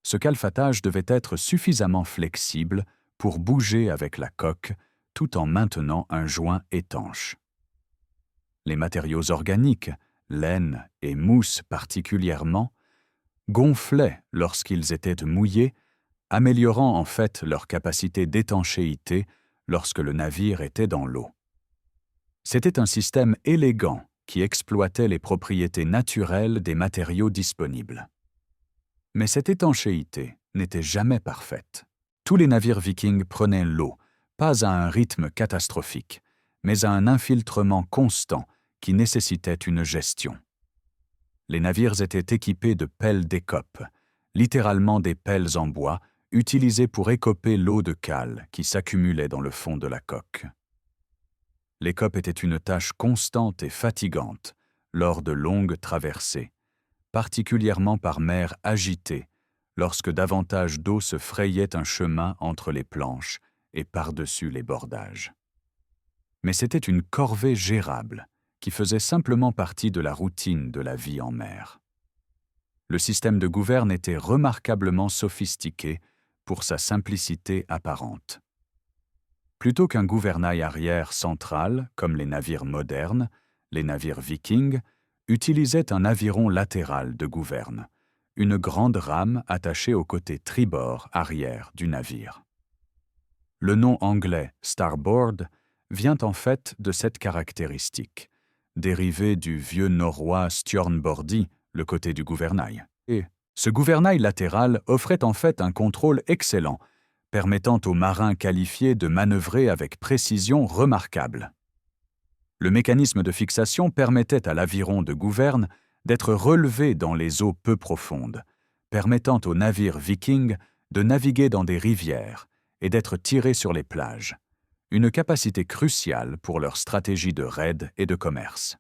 Ce calfatage devait être suffisamment flexible pour bouger avec la coque tout en maintenant un joint étanche. Les matériaux organiques, laine et mousse particulièrement, gonflaient lorsqu'ils étaient mouillés, améliorant en fait leur capacité d'étanchéité lorsque le navire était dans l'eau. C'était un système élégant qui exploitait les propriétés naturelles des matériaux disponibles. Mais cette étanchéité n'était jamais parfaite. Tous les navires vikings prenaient l'eau, pas à un rythme catastrophique, mais à un infiltrement constant qui nécessitait une gestion. Les navires étaient équipés de pelles d'écope, littéralement des pelles en bois, utilisées pour écoper l'eau de cale qui s'accumulait dans le fond de la coque. L'écope était une tâche constante et fatigante lors de longues traversées, particulièrement par mer agitée, lorsque davantage d'eau se frayait un chemin entre les planches et par-dessus les bordages. Mais c'était une corvée gérable qui faisait simplement partie de la routine de la vie en mer. Le système de gouverne était remarquablement sophistiqué pour sa simplicité apparente. Plutôt qu'un gouvernail arrière central, comme les navires modernes, les navires vikings utilisaient un aviron latéral de gouverne, une grande rame attachée au côté tribord arrière du navire. Le nom anglais « starboard » vient en fait de cette caractéristique, dérivé du vieux norrois stjornbordi, le côté du gouvernail. Et ce gouvernail latéral offrait en fait un contrôle excellent, permettant aux marins qualifiés de manœuvrer avec précision remarquable. Le mécanisme de fixation permettait à l'aviron de gouverne d'être relevé dans les eaux peu profondes, permettant aux navires vikings de naviguer dans des rivières et d'être tirés sur les plages, une capacité cruciale pour leur stratégie de raid et de commerce.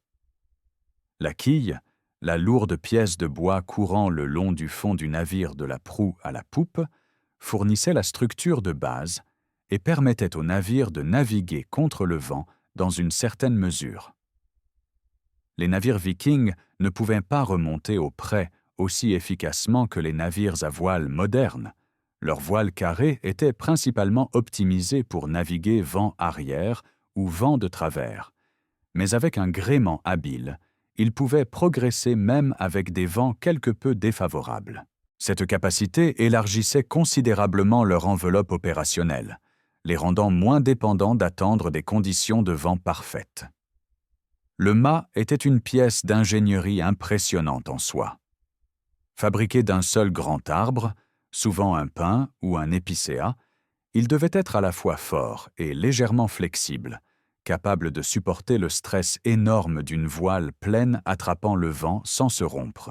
La quille, la lourde pièce de bois courant le long du fond du navire de la proue à la poupe, fournissait la structure de base et permettait au navire de naviguer contre le vent dans une certaine mesure. Les navires vikings ne pouvaient pas remonter au près aussi efficacement que les navires à voile modernes. Leurs voiles carrées étaient principalement optimisées pour naviguer vent arrière ou vent de travers, mais avec un gréement habile, ils pouvaient progresser même avec des vents quelque peu défavorables. Cette capacité élargissait considérablement leur enveloppe opérationnelle, les rendant moins dépendants d'attendre des conditions de vent parfaites. Le mât était une pièce d'ingénierie impressionnante en soi. Fabriqué d'un seul grand arbre, souvent un pin ou un épicéa, il devait être à la fois fort et légèrement flexible, capable de supporter le stress énorme d'une voile pleine attrapant le vent sans se rompre.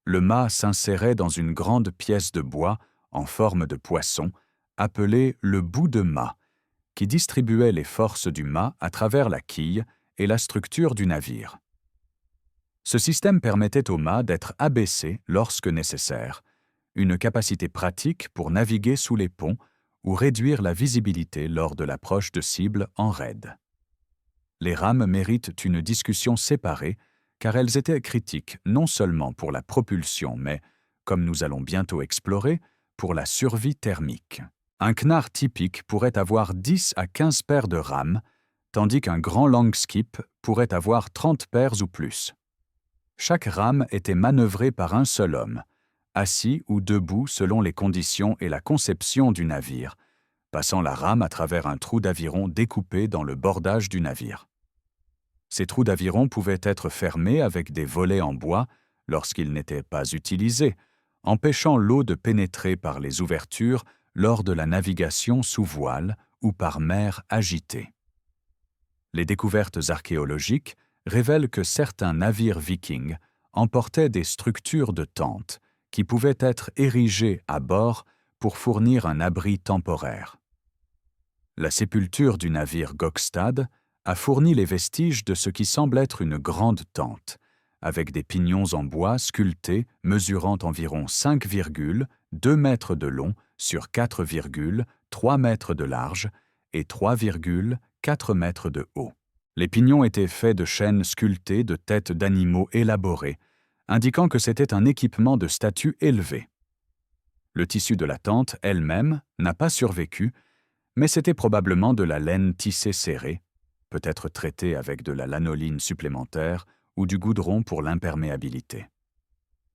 Le mât s'insérait dans une grande pièce de bois en forme de poisson, appelée le bout de mât, qui distribuait les forces du mât à travers la quille et la structure du navire. Ce système permettait au mât d'être abaissé lorsque nécessaire, une capacité pratique pour naviguer sous les ponts ou réduire la visibilité lors de l'approche de cibles en raid. Les rames méritent une discussion séparée car elles étaient critiques non seulement pour la propulsion, mais, comme nous allons bientôt explorer, pour la survie thermique. Un knarr typique pourrait avoir 10 à 15 paires de rames, tandis qu'un grand longskip pourrait avoir 30 paires ou plus. Chaque rame était manœuvrée par un seul homme, assis ou debout selon les conditions et la conception du navire, passant la rame à travers un trou d'aviron découpé dans le bordage du navire. Ces trous d'aviron pouvaient être fermés avec des volets en bois lorsqu'ils n'étaient pas utilisés, empêchant l'eau de pénétrer par les ouvertures lors de la navigation sous voile ou par mer agitée. Les découvertes archéologiques révèlent que certains navires vikings emportaient des structures de tentes qui pouvaient être érigées à bord pour fournir un abri temporaire. La sépulture du navire Gokstad a fourni les vestiges de ce qui semble être une grande tente, avec des pignons en bois sculptés mesurant environ 5,2 mètres de long sur 4,3 mètres de large et 3,4 mètres de haut. Les pignons étaient faits de chaînes sculptées de têtes d'animaux élaborées, indiquant que c'était un équipement de statut élevé. Le tissu de la tente elle-même n'a pas survécu, mais c'était probablement de la laine tissée serrée, peut-être traitée avec de la lanoline supplémentaire ou du goudron pour l'imperméabilité.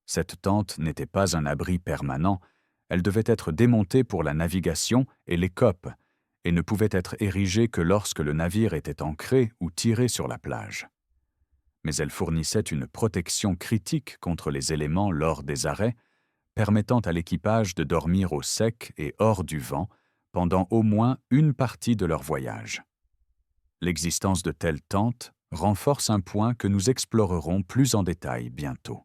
Cette tente n'était pas un abri permanent, elle devait être démontée pour la navigation et les copes, et ne pouvait être érigée que lorsque le navire était ancré ou tiré sur la plage. Mais elle fournissait une protection critique contre les éléments lors des arrêts, permettant à l'équipage de dormir au sec et hors du vent pendant au moins une partie de leur voyage. L'existence de telles tentes renforce un point que nous explorerons plus en détail bientôt,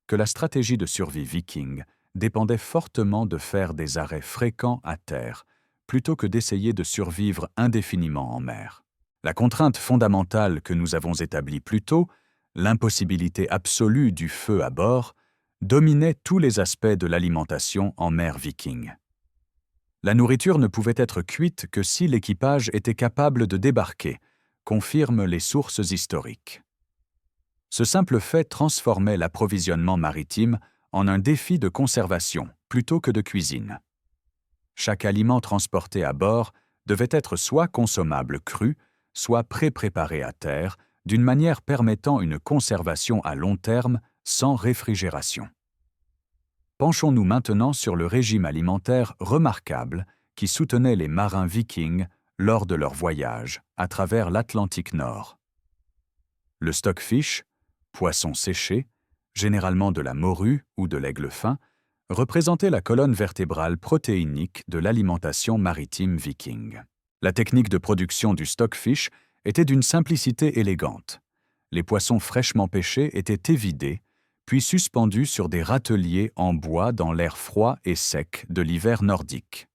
que la stratégie de survie viking dépendait fortement de faire des arrêts fréquents à terre plutôt que d'essayer de survivre indéfiniment en mer. La contrainte fondamentale que nous avons établie plus tôt, l'impossibilité absolue du feu à bord, dominait tous les aspects de l'alimentation en mer viking. La nourriture ne pouvait être cuite que si l'équipage était capable de débarquer, confirment les sources historiques. Ce simple fait transformait l'approvisionnement maritime en un défi de conservation plutôt que de cuisine. Chaque aliment transporté à bord devait être soit consommable cru, soit pré-préparé à terre, d'une manière permettant une conservation à long terme sans réfrigération. Penchons-nous maintenant sur le régime alimentaire remarquable qui soutenait les marins vikings lors de leur voyage à travers l'Atlantique Nord. Le stockfish, poisson séché, généralement de la morue ou de l'aigle fin, représentait la colonne vertébrale protéinique de l'alimentation maritime viking. La technique de production du stockfish était d'une simplicité élégante. Les poissons fraîchement pêchés étaient évidés, puis suspendus sur des râteliers en bois dans l'air froid et sec de l'hiver nordique.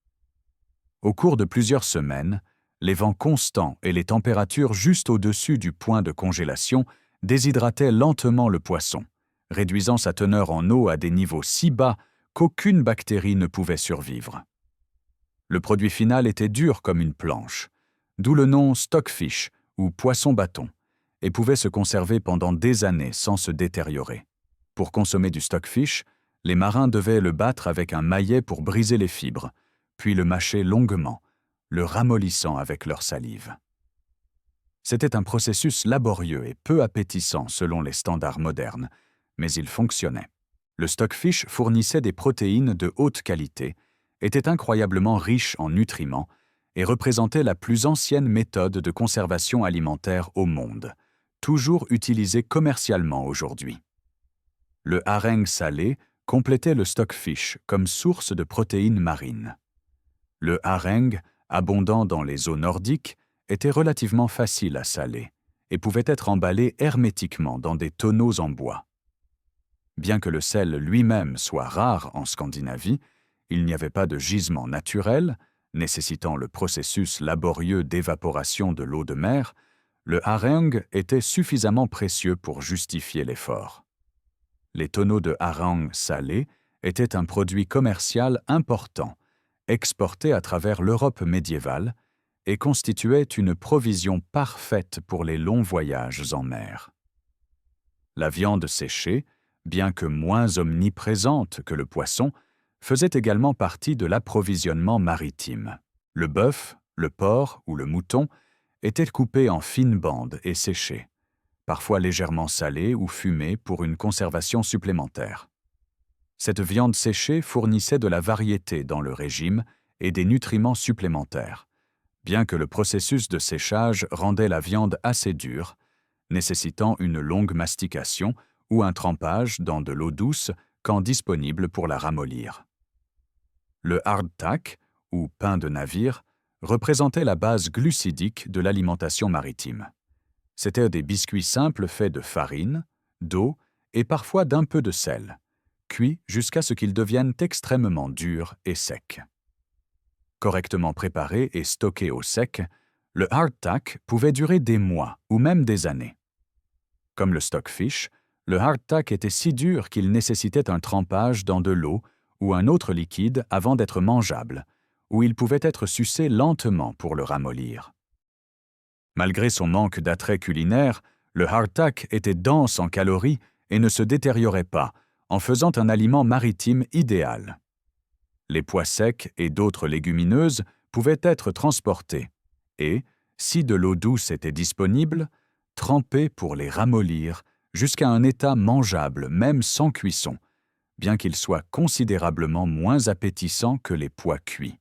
Au cours de plusieurs semaines, les vents constants et les températures juste au-dessus du point de congélation déshydrataient lentement le poisson, réduisant sa teneur en eau à des niveaux si bas qu'aucune bactérie ne pouvait survivre. Le produit final était dur comme une planche, d'où le nom stockfish ou poisson-bâton, et pouvait se conserver pendant des années sans se détériorer. Pour consommer du stockfish, les marins devaient le battre avec un maillet pour briser les fibres, puis le mâcher longuement, le ramollissant avec leur salive. C'était un processus laborieux et peu appétissant selon les standards modernes, mais il fonctionnait. Le stockfish fournissait des protéines de haute qualité, était incroyablement riche en nutriments et représentait la plus ancienne méthode de conservation alimentaire au monde, toujours utilisée commercialement aujourd'hui. Le hareng salé complétait le stockfish comme source de protéines marines. Le hareng, abondant dans les eaux nordiques, était relativement facile à saler et pouvait être emballé hermétiquement dans des tonneaux en bois. Bien que le sel lui-même soit rare en Scandinavie, il n'y avait pas de gisement naturel, nécessitant le processus laborieux d'évaporation de l'eau de mer. Le hareng était suffisamment précieux pour justifier l'effort. Les tonneaux de hareng salé étaient un produit commercial important, exporté à travers l'Europe médiévale, et constituaient une provision parfaite pour les longs voyages en mer. La viande séchée, bien que moins omniprésente que le poisson, faisait également partie de l'approvisionnement maritime. Le bœuf, le porc ou le mouton étaient coupés en fines bandes et séchés, parfois légèrement salés ou fumés pour une conservation supplémentaire. Cette viande séchée fournissait de la variété dans le régime et des nutriments supplémentaires, bien que le processus de séchage rendait la viande assez dure, nécessitant une longue mastication ou un trempage dans de l'eau douce quand disponible pour la ramollir. Le hardtack, ou pain de navire, représentait la base glucidique de l'alimentation maritime. C'étaient des biscuits simples faits de farine, d'eau et parfois d'un peu de sel, cuits jusqu'à ce qu'ils deviennent extrêmement durs et secs. Correctement préparé et stocké au sec, le hardtack pouvait durer des mois ou même des années. Comme le stockfish, le hardtack était si dur qu'il nécessitait un trempage dans de l'eau ou un autre liquide avant d'être mangeable, ou il pouvait être sucé lentement pour le ramollir. Malgré son manque d'attrait culinaire, le hardtack était dense en calories et ne se détériorait pas, en faisant un aliment maritime idéal. Les pois secs et d'autres légumineuses pouvaient être transportés et, si de l'eau douce était disponible, trempés pour les ramollir jusqu'à un état mangeable même sans cuisson, bien qu'il soit considérablement moins appétissant que les pois cuits.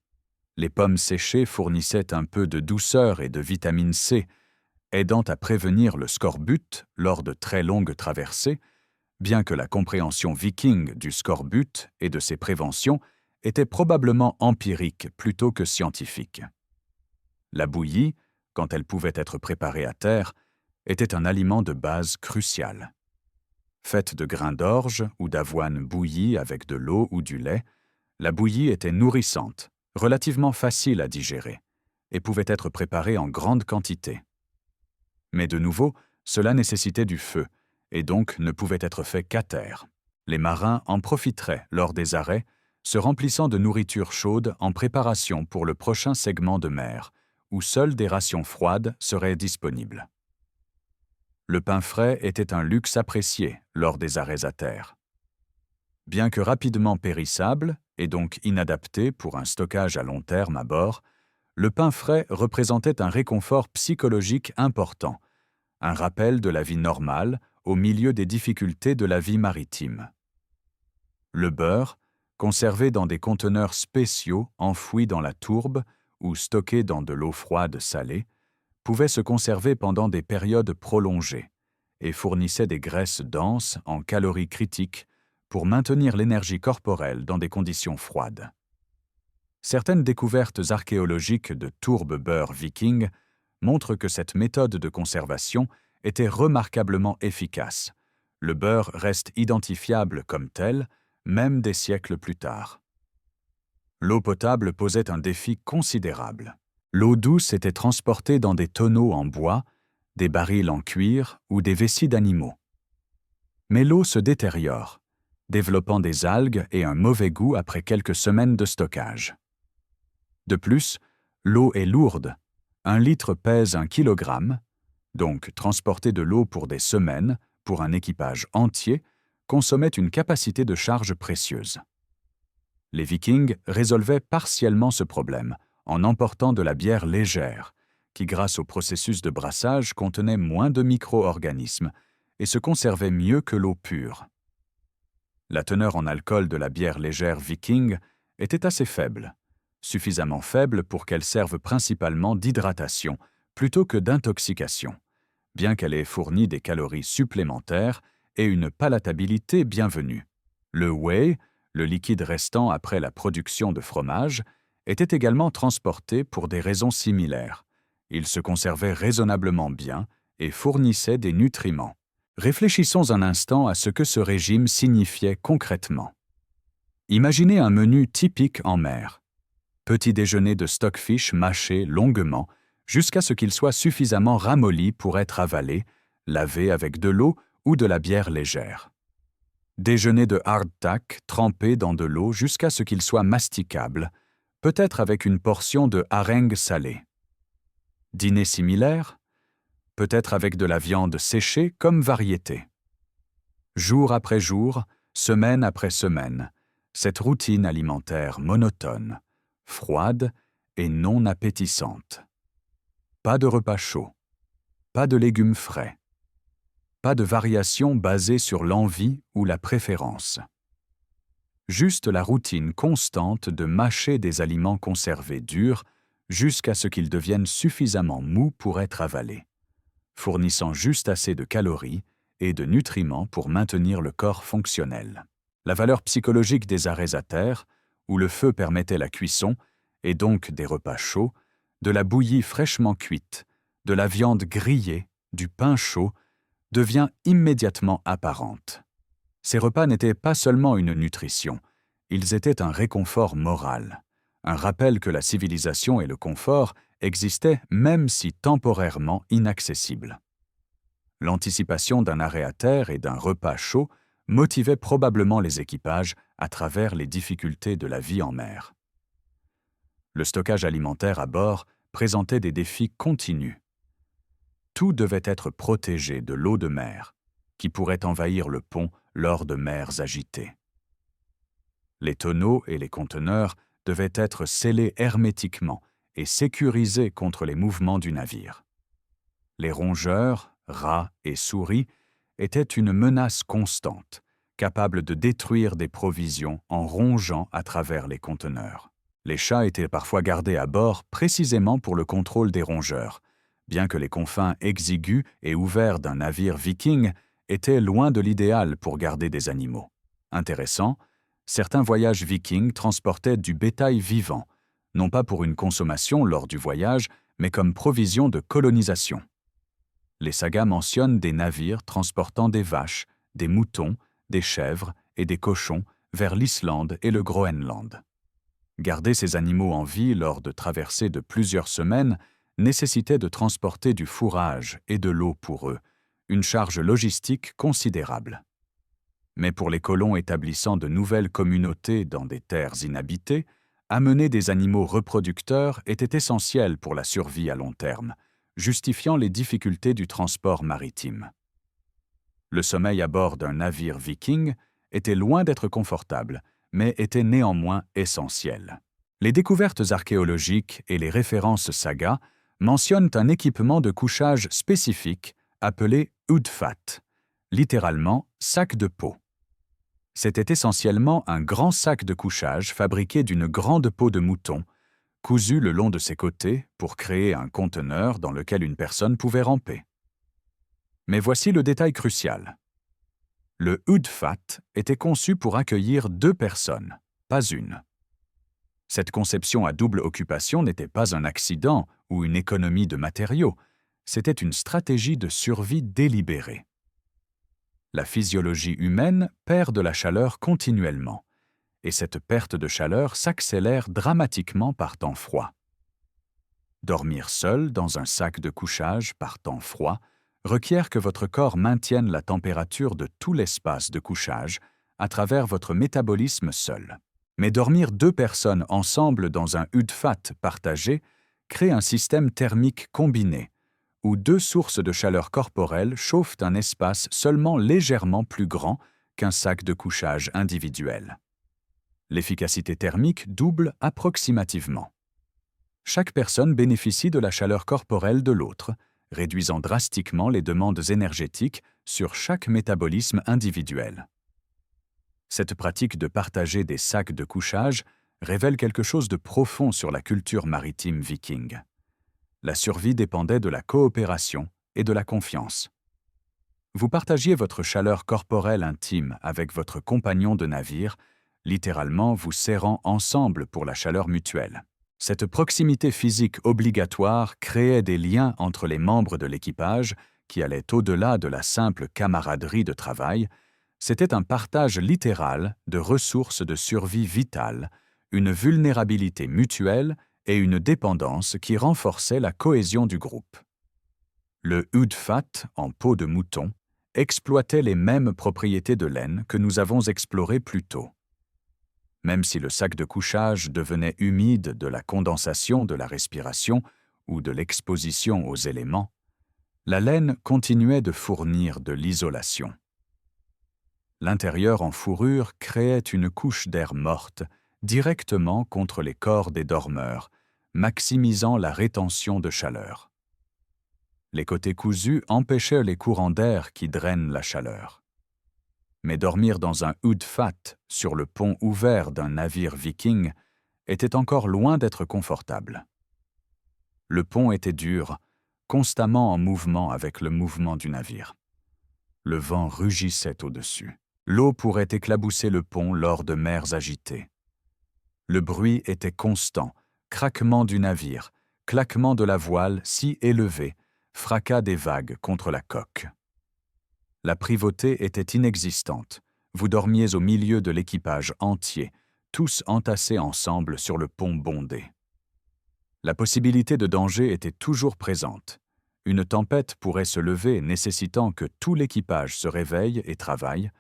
Les pommes séchées fournissaient un peu de douceur et de vitamine C, aidant à prévenir le scorbut lors de très longues traversées, bien que la compréhension viking du scorbut et de ses préventions était probablement empirique plutôt que scientifique. La bouillie, quand elle pouvait être préparée à terre, était un aliment de base crucial. Faite de grains d'orge ou d'avoine bouillie avec de l'eau ou du lait, la bouillie était nourrissante, relativement facile à digérer, et pouvait être préparée en grande quantité. Mais de nouveau, cela nécessitait du feu, et donc ne pouvait être fait qu'à terre. Les marins en profiteraient lors des arrêts, se remplissant de nourriture chaude en préparation pour le prochain segment de mer, où seules des rations froides seraient disponibles. Le pain frais était un luxe apprécié lors des arrêts à terre. Bien que rapidement périssable et donc inadapté pour un stockage à long terme à bord, le pain frais représentait un réconfort psychologique important, un rappel de la vie normale au milieu des difficultés de la vie maritime. Le beurre, conservé dans des conteneurs spéciaux enfouis dans la tourbe ou stocké dans de l'eau froide salée, pouvait se conserver pendant des périodes prolongées et fournissait des graisses denses en calories critiques pour maintenir l'énergie corporelle dans des conditions froides. Certaines découvertes archéologiques de tourbes beurre viking montrent que cette méthode de conservation était remarquablement efficace. Le beurre reste identifiable comme tel, même des siècles plus tard. L'eau potable posait un défi considérable. L'eau douce était transportée dans des tonneaux en bois, des barils en cuir ou des vessies d'animaux. Mais l'eau se détériore, développant des algues et un mauvais goût après quelques semaines de stockage. De plus, l'eau est lourde. 1 litre pèse 1 kilogramme, donc transporter de l'eau pour des semaines, pour un équipage entier, consommait une capacité de charge précieuse. Les Vikings résolvaient partiellement ce problème en emportant de la bière légère, qui grâce au processus de brassage contenait moins de micro-organismes et se conservait mieux que l'eau pure. La teneur en alcool de la bière légère Viking était assez faible, suffisamment faible pour qu'elle serve principalement d'hydratation plutôt que d'intoxication, bien qu'elle ait fourni des calories supplémentaires et une palatabilité bienvenue. Le whey, le liquide restant après la production de fromage, était également transporté pour des raisons similaires. Il se conservait raisonnablement bien et fournissait des nutriments. Réfléchissons un instant à ce que ce régime signifiait concrètement. Imaginez un menu typique en mer. Petit déjeuner de stockfish mâché longuement jusqu'à ce qu'il soit suffisamment ramolli pour être avalé, lavé avec de l'eau ou de la bière légère. Déjeuner de hardtack trempé dans de l'eau jusqu'à ce qu'il soit masticable, peut-être avec une portion de harengue salée. Dîner similaire, peut-être avec de la viande séchée comme variété. Jour après jour, semaine après semaine, cette routine alimentaire monotone, froide et non appétissante. Pas de repas chaud, pas de légumes frais, pas de variation basée sur l'envie ou la préférence. Juste la routine constante de mâcher des aliments conservés durs jusqu'à ce qu'ils deviennent suffisamment mous pour être avalés, fournissant juste assez de calories et de nutriments pour maintenir le corps fonctionnel. La valeur psychologique des arrêts à terre, où le feu permettait la cuisson, et donc des repas chauds, de la bouillie fraîchement cuite, de la viande grillée, du pain chaud, devient immédiatement apparente. Ces repas n'étaient pas seulement une nutrition, ils étaient un réconfort moral, un rappel que la civilisation et le confort existaient même si temporairement inaccessibles. L'anticipation d'un arrêt à terre et d'un repas chaud motivait probablement les équipages à travers les difficultés de la vie en mer. Le stockage alimentaire à bord présentait des défis continus. Tout devait être protégé de l'eau de mer, qui pourrait envahir le pont lors de mers agitées. Les tonneaux et les conteneurs devaient être scellés hermétiquement et sécurisés contre les mouvements du navire. Les rongeurs, rats et souris étaient une menace constante, capable de détruire des provisions en rongeant à travers les conteneurs. Les chats étaient parfois gardés à bord précisément pour le contrôle des rongeurs, bien que les confins exigus et ouverts d'un navire viking étaient loin de l'idéal pour garder des animaux. Intéressant, certains voyages vikings transportaient du bétail vivant, non pas pour une consommation lors du voyage, mais comme provision de colonisation. Les sagas mentionnent des navires transportant des vaches, des moutons, des chèvres et des cochons vers l'Islande et le Groenland. Garder ces animaux en vie lors de traversées de plusieurs semaines nécessitait de transporter du fourrage et de l'eau pour eux, une charge logistique considérable. Mais pour les colons établissant de nouvelles communautés dans des terres inhabitées, amener des animaux reproducteurs était essentiel pour la survie à long terme, justifiant les difficultés du transport maritime. Le sommeil à bord d'un navire viking était loin d'être confortable, mais était néanmoins essentiel. Les découvertes archéologiques et les références sagas mentionnent un équipement de couchage spécifique appelé udfat, littéralement sac de peau. C'était essentiellement un grand sac de couchage fabriqué d'une grande peau de mouton, cousu le long de ses côtés pour créer un conteneur dans lequel une personne pouvait ramper. Mais voici le détail crucial. Le udfat était conçu pour accueillir 2 personnes, pas une. Cette conception à double occupation n'était pas un accident ou une économie de matériaux, c'était une stratégie de survie délibérée. La physiologie humaine perd de la chaleur continuellement, et cette perte de chaleur s'accélère dramatiquement par temps froid. Dormir seul dans un sac de couchage par temps froid requiert que votre corps maintienne la température de tout l'espace de couchage à travers votre métabolisme seul. Mais dormir 2 personnes ensemble dans un udfat partagé crée un système thermique combiné, où 2 sources de chaleur corporelle chauffent un espace seulement légèrement plus grand qu'un sac de couchage individuel. L'efficacité thermique double approximativement. Chaque personne bénéficie de la chaleur corporelle de l'autre, réduisant drastiquement les demandes énergétiques sur chaque métabolisme individuel. Cette pratique de partager des sacs de couchage révèle quelque chose de profond sur la culture maritime viking. La survie dépendait de la coopération et de la confiance. Vous partagiez votre chaleur corporelle intime avec votre compagnon de navire, littéralement vous serrant ensemble pour la chaleur mutuelle. Cette proximité physique obligatoire créait des liens entre les membres de l'équipage qui allaient au-delà de la simple camaraderie de travail. C'était un partage littéral de ressources de survie vitales, une vulnérabilité mutuelle et une dépendance qui renforçaient la cohésion du groupe. Le udfat, en peau de mouton, exploitait les mêmes propriétés de laine que nous avons explorées plus tôt. Même si le sac de couchage devenait humide de la condensation de la respiration ou de l'exposition aux éléments, la laine continuait de fournir de l'isolation. L'intérieur en fourrure créait une couche d'air morte directement contre les corps des dormeurs, maximisant la rétention de chaleur. Les côtés cousus empêchaient les courants d'air qui drainent la chaleur. Mais dormir dans un udfat sur le pont ouvert d'un navire viking était encore loin d'être confortable. Le pont était dur, constamment en mouvement avec le mouvement du navire. Le vent rugissait au-dessus. L'eau pourrait éclabousser le pont lors de mers agitées. Le bruit était constant, craquement du navire, claquement de la voile si élevée, fracas des vagues contre la coque. La privauté était inexistante. Vous dormiez au milieu de l'équipage entier, tous entassés ensemble sur le pont bondé. La possibilité de danger était toujours présente. Une tempête pourrait se lever nécessitant que tout l'équipage se réveille et travaille,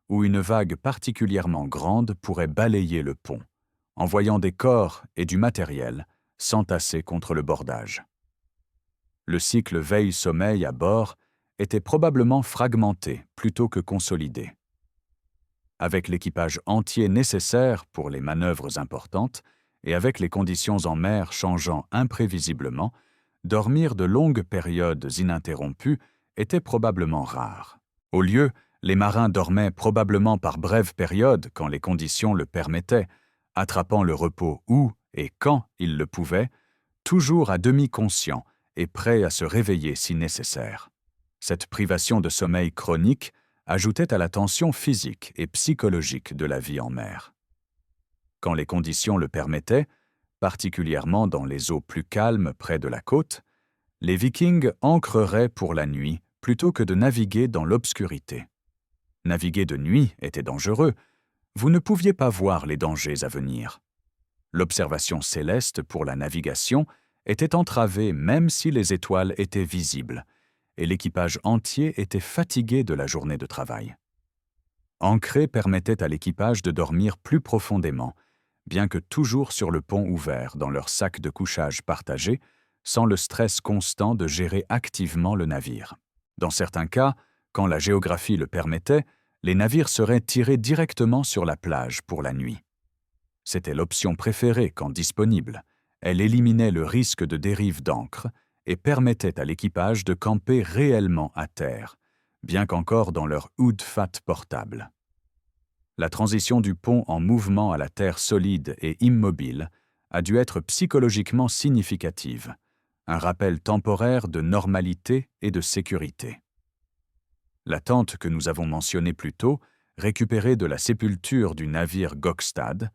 ou une vague particulièrement grande pourrait balayer le pont, envoyant des corps et du matériel s'entasser contre le bordage. Le cycle veille-sommeil à bord était probablement fragmenté plutôt que consolidé. Avec l'équipage entier nécessaire pour les manœuvres importantes et avec les conditions en mer changeant imprévisiblement, dormir de longues périodes ininterrompues était probablement rare. Au lieu, les marins dormaient probablement par brèves périodes quand les conditions le permettaient, attrapant le repos où et quand ils le pouvaient, toujours à demi conscients et prêts à se réveiller si nécessaire. Cette privation de sommeil chronique ajoutait à la tension physique et psychologique de la vie en mer. Quand les conditions le permettaient, particulièrement dans les eaux plus calmes près de la côte, les Vikings ancreraient pour la nuit plutôt que de naviguer dans l'obscurité. Naviguer de nuit était dangereux, vous ne pouviez pas voir les dangers à venir. L'observation céleste pour la navigation était entravée même si les étoiles étaient visibles, et l'équipage entier était fatigué de la journée de travail. Ancrer permettait à l'équipage de dormir plus profondément, bien que toujours sur le pont ouvert dans leur sac de couchage partagé, sans le stress constant de gérer activement le navire. Dans certains cas, Quand la géographie le permettait, les navires seraient tirés directement sur la plage pour la nuit. C'était l'option préférée quand disponible. Elle éliminait le risque de dérive d'encre et permettait à l'équipage de camper réellement à terre, bien qu'encore dans leur hood-fat portable. La transition du pont en mouvement à la terre solide et immobile a dû être psychologiquement significative, un rappel temporaire de normalité et de sécurité. La tente que nous avons mentionnée plus tôt, récupérée de la sépulture du navire Gokstad,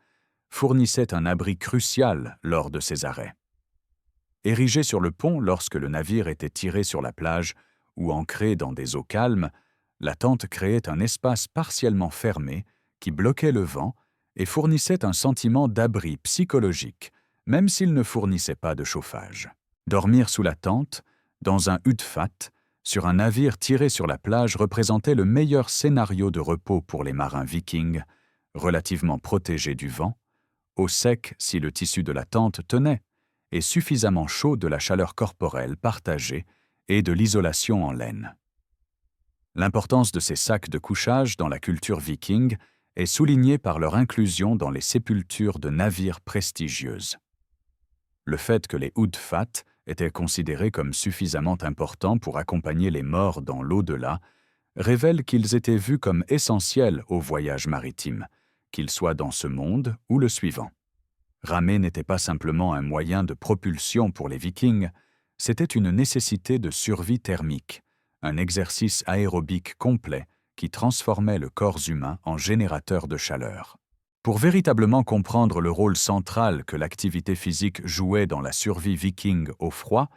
fournissait un abri crucial lors de ses arrêts. Érigée sur le pont lorsque le navire était tiré sur la plage ou ancré dans des eaux calmes, la tente créait un espace partiellement fermé qui bloquait le vent et fournissait un sentiment d'abri psychologique, même s'il ne fournissait pas de chauffage. Dormir sous la tente, dans un hut-fat, sur un navire tiré sur la plage représentait le meilleur scénario de repos pour les marins vikings, relativement protégés du vent, au sec si le tissu de la tente tenait, et suffisamment chaud de la chaleur corporelle partagée et de l'isolation en laine. L'importance de ces sacs de couchage dans la culture viking est soulignée par leur inclusion dans les sépultures de navires prestigieuses. Le fait que les hood-fat étaient considérés comme suffisamment importants pour accompagner les morts dans l'au-delà révèle qu'ils étaient vus comme essentiels au voyage maritime, qu'il soit dans ce monde ou le suivant. Ramer n'était pas simplement un moyen de propulsion pour les Vikings, c'était une nécessité de survie thermique, un exercice aérobique complet qui transformait le corps humain en générateur de chaleur. Pour véritablement comprendre le rôle central que l'activité physique jouait dans la survie viking au froid,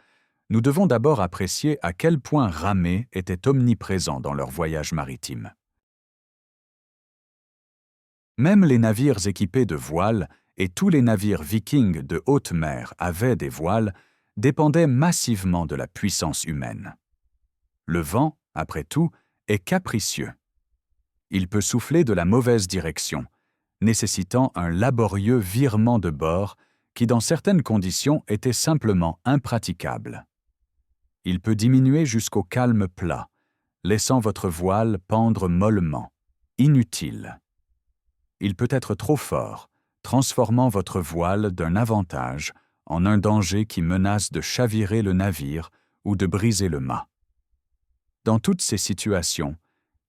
nous devons d'abord apprécier à quel point ramer était omniprésent dans leur voyage maritime. Même les navires équipés de voiles, et tous les navires vikings de haute mer avaient des voiles, dépendaient massivement de la puissance humaine. Le vent, après tout, est capricieux. Il peut souffler de la mauvaise direction, nécessitant un laborieux virement de bord qui, dans certaines conditions, était simplement impraticable. Il peut diminuer jusqu'au calme plat, laissant votre voile pendre mollement, inutile. Il peut être trop fort, transformant votre voile d'un avantage en un danger qui menace de chavirer le navire ou de briser le mât. Dans toutes ces situations,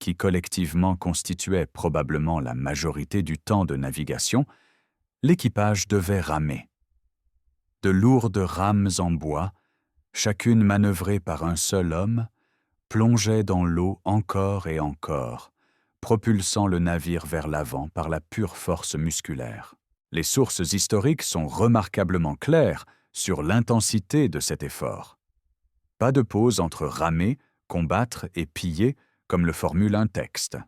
qui collectivement constituaient probablement la majorité du temps de navigation, l'équipage devait ramer. De lourdes rames en bois, chacune manœuvrée par un seul homme, plongeaient dans l'eau encore et encore, propulsant le navire vers l'avant par la pure force musculaire. Les sources historiques sont remarquablement claires sur l'intensité de cet effort. Pas de pause entre ramer, combattre et piller, comme le formule un texte.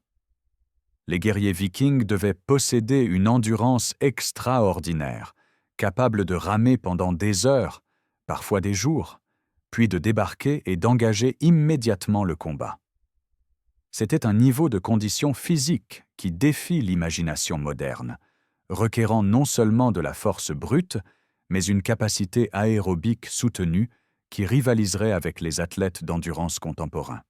Les guerriers vikings devaient posséder une endurance extraordinaire, capable de ramer pendant des heures, parfois des jours, puis de débarquer et d'engager immédiatement le combat. C'était un niveau de condition physique qui défie l'imagination moderne, requérant non seulement de la force brute, mais une capacité aérobique soutenue qui rivaliserait avec les athlètes d'endurance contemporains.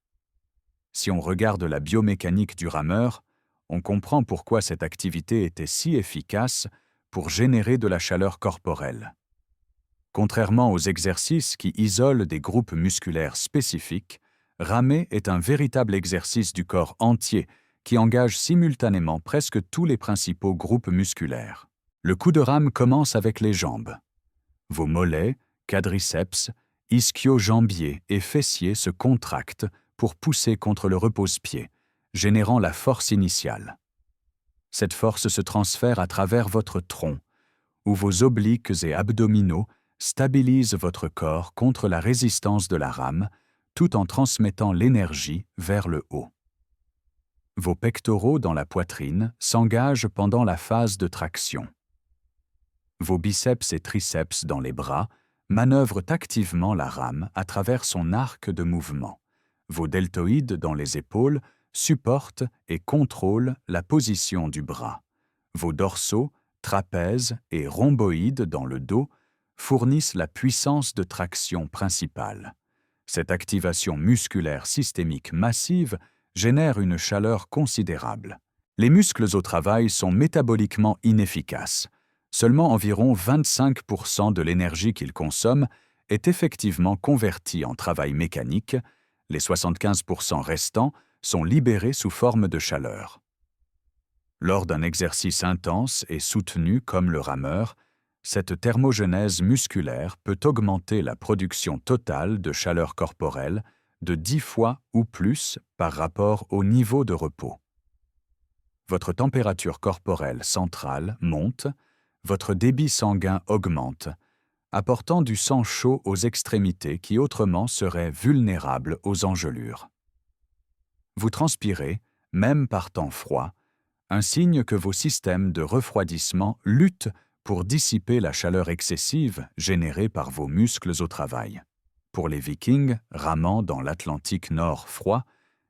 Si on regarde la biomécanique du rameur, on comprend pourquoi cette activité était si efficace pour générer de la chaleur corporelle. Contrairement aux exercices qui isolent des groupes musculaires spécifiques, ramer est un véritable exercice du corps entier qui engage simultanément presque tous les principaux groupes musculaires. Le coup de rame commence avec les jambes. Vos mollets, quadriceps, ischio-jambiers et fessiers se contractent pour pousser contre le repose-pied, générant la force initiale. Cette force se transfère à travers votre tronc, où vos obliques et abdominaux stabilisent votre corps contre la résistance de la rame, tout en transmettant l'énergie vers le haut. Vos pectoraux dans la poitrine s'engagent pendant la phase de traction. Vos biceps et triceps dans les bras manœuvrent activement la rame à travers son arc de mouvement. Vos deltoïdes dans les épaules supportent et contrôlent la position du bras. Vos dorsaux, trapèzes et rhomboïdes dans le dos fournissent la puissance de traction principale. Cette activation musculaire systémique massive génèrent une chaleur considérable. Les muscles au travail sont métaboliquement inefficaces. Seulement environ 25% de l'énergie qu'ils consomment est effectivement convertie en travail mécanique. Les 75% restants sont libérés sous forme de chaleur. Lors d'un exercice intense et soutenu comme le rameur, cette thermogenèse musculaire peut augmenter la production totale de chaleur corporelle de 10 fois ou plus par rapport au niveau de repos. Votre température corporelle centrale monte, votre débit sanguin augmente, apportant du sang chaud aux extrémités qui autrement seraient vulnérables aux engelures. Vous transpirez, même par temps froid, un signe que vos systèmes de refroidissement luttent pour dissiper la chaleur excessive générée par vos muscles au travail. Pour les Vikings, ramant dans l'Atlantique Nord froid,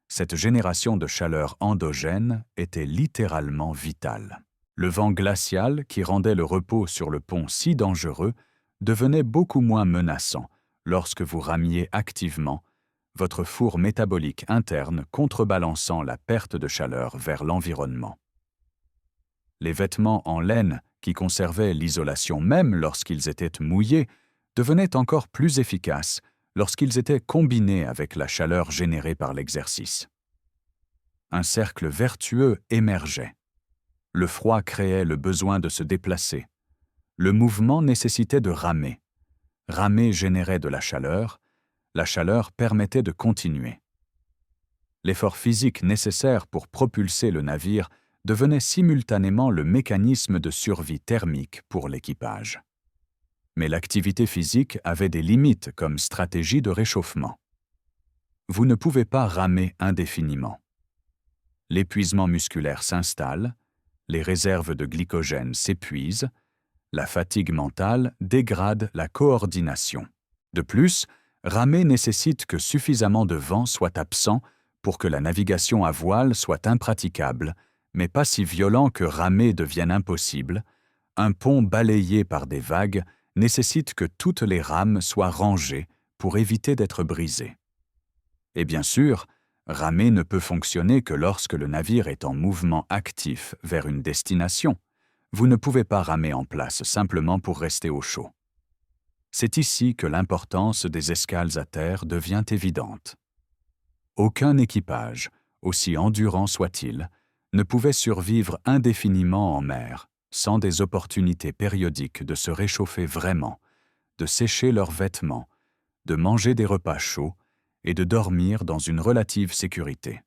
cette génération de chaleur endogène était littéralement vitale. Le vent glacial qui rendait le repos sur le pont si dangereux devenait beaucoup moins menaçant lorsque vous ramiez activement, votre four métabolique interne contrebalançant la perte de chaleur vers l'environnement. Les vêtements en laine, qui conservaient l'isolation même lorsqu'ils étaient mouillés, devenaient encore plus efficaces lorsqu'ils étaient combinés avec la chaleur générée par l'exercice. Un cercle vertueux émergeait. Le froid créait le besoin de se déplacer. Le mouvement nécessitait de ramer. Ramer générait de la chaleur permettait de continuer. L'effort physique nécessaire pour propulser le navire devenait simultanément le mécanisme de survie thermique pour l'équipage. Mais l'activité physique avait des limites comme stratégie de réchauffement. Vous ne pouvez pas ramer indéfiniment. L'épuisement musculaire s'installe, les réserves de glycogène s'épuisent, la fatigue mentale dégrade la coordination. De plus, ramer nécessite que suffisamment de vent soit absent pour que la navigation à voile soit impraticable, mais pas si violent que ramer devienne impossible. Un pont balayé par des vagues nécessite que toutes les rames soient rangées pour éviter d'être brisées. Et bien sûr, ramer ne peut fonctionner que lorsque le navire est en mouvement actif vers une destination. Vous ne pouvez pas ramer en place simplement pour rester au chaud. C'est ici que l'importance des escales à terre devient évidente. Aucun équipage, aussi endurant soit-il, ne pouvait survivre indéfiniment en mer sans des opportunités périodiques de se réchauffer vraiment, de sécher leurs vêtements, de manger des repas chauds et de dormir dans une relative sécurité.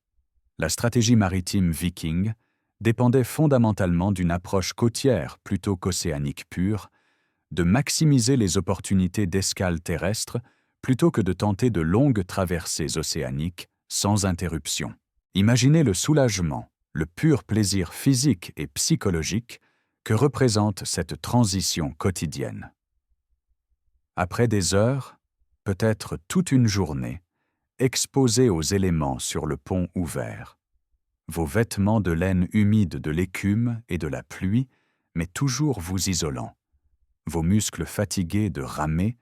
La stratégie maritime viking dépendait fondamentalement d'une approche côtière plutôt qu'océanique pure, de maximiser les opportunités d'escale terrestre plutôt que de tenter de longues traversées océaniques sans interruption. Imaginez le soulagement, le pur plaisir physique et psychologique que représente cette transition quotidienne. Après des heures, peut-être toute une journée, exposés aux éléments sur le pont ouvert, vos vêtements de laine humide de l'écume et de la pluie, mais toujours vous isolant, vos muscles fatigués de ramer,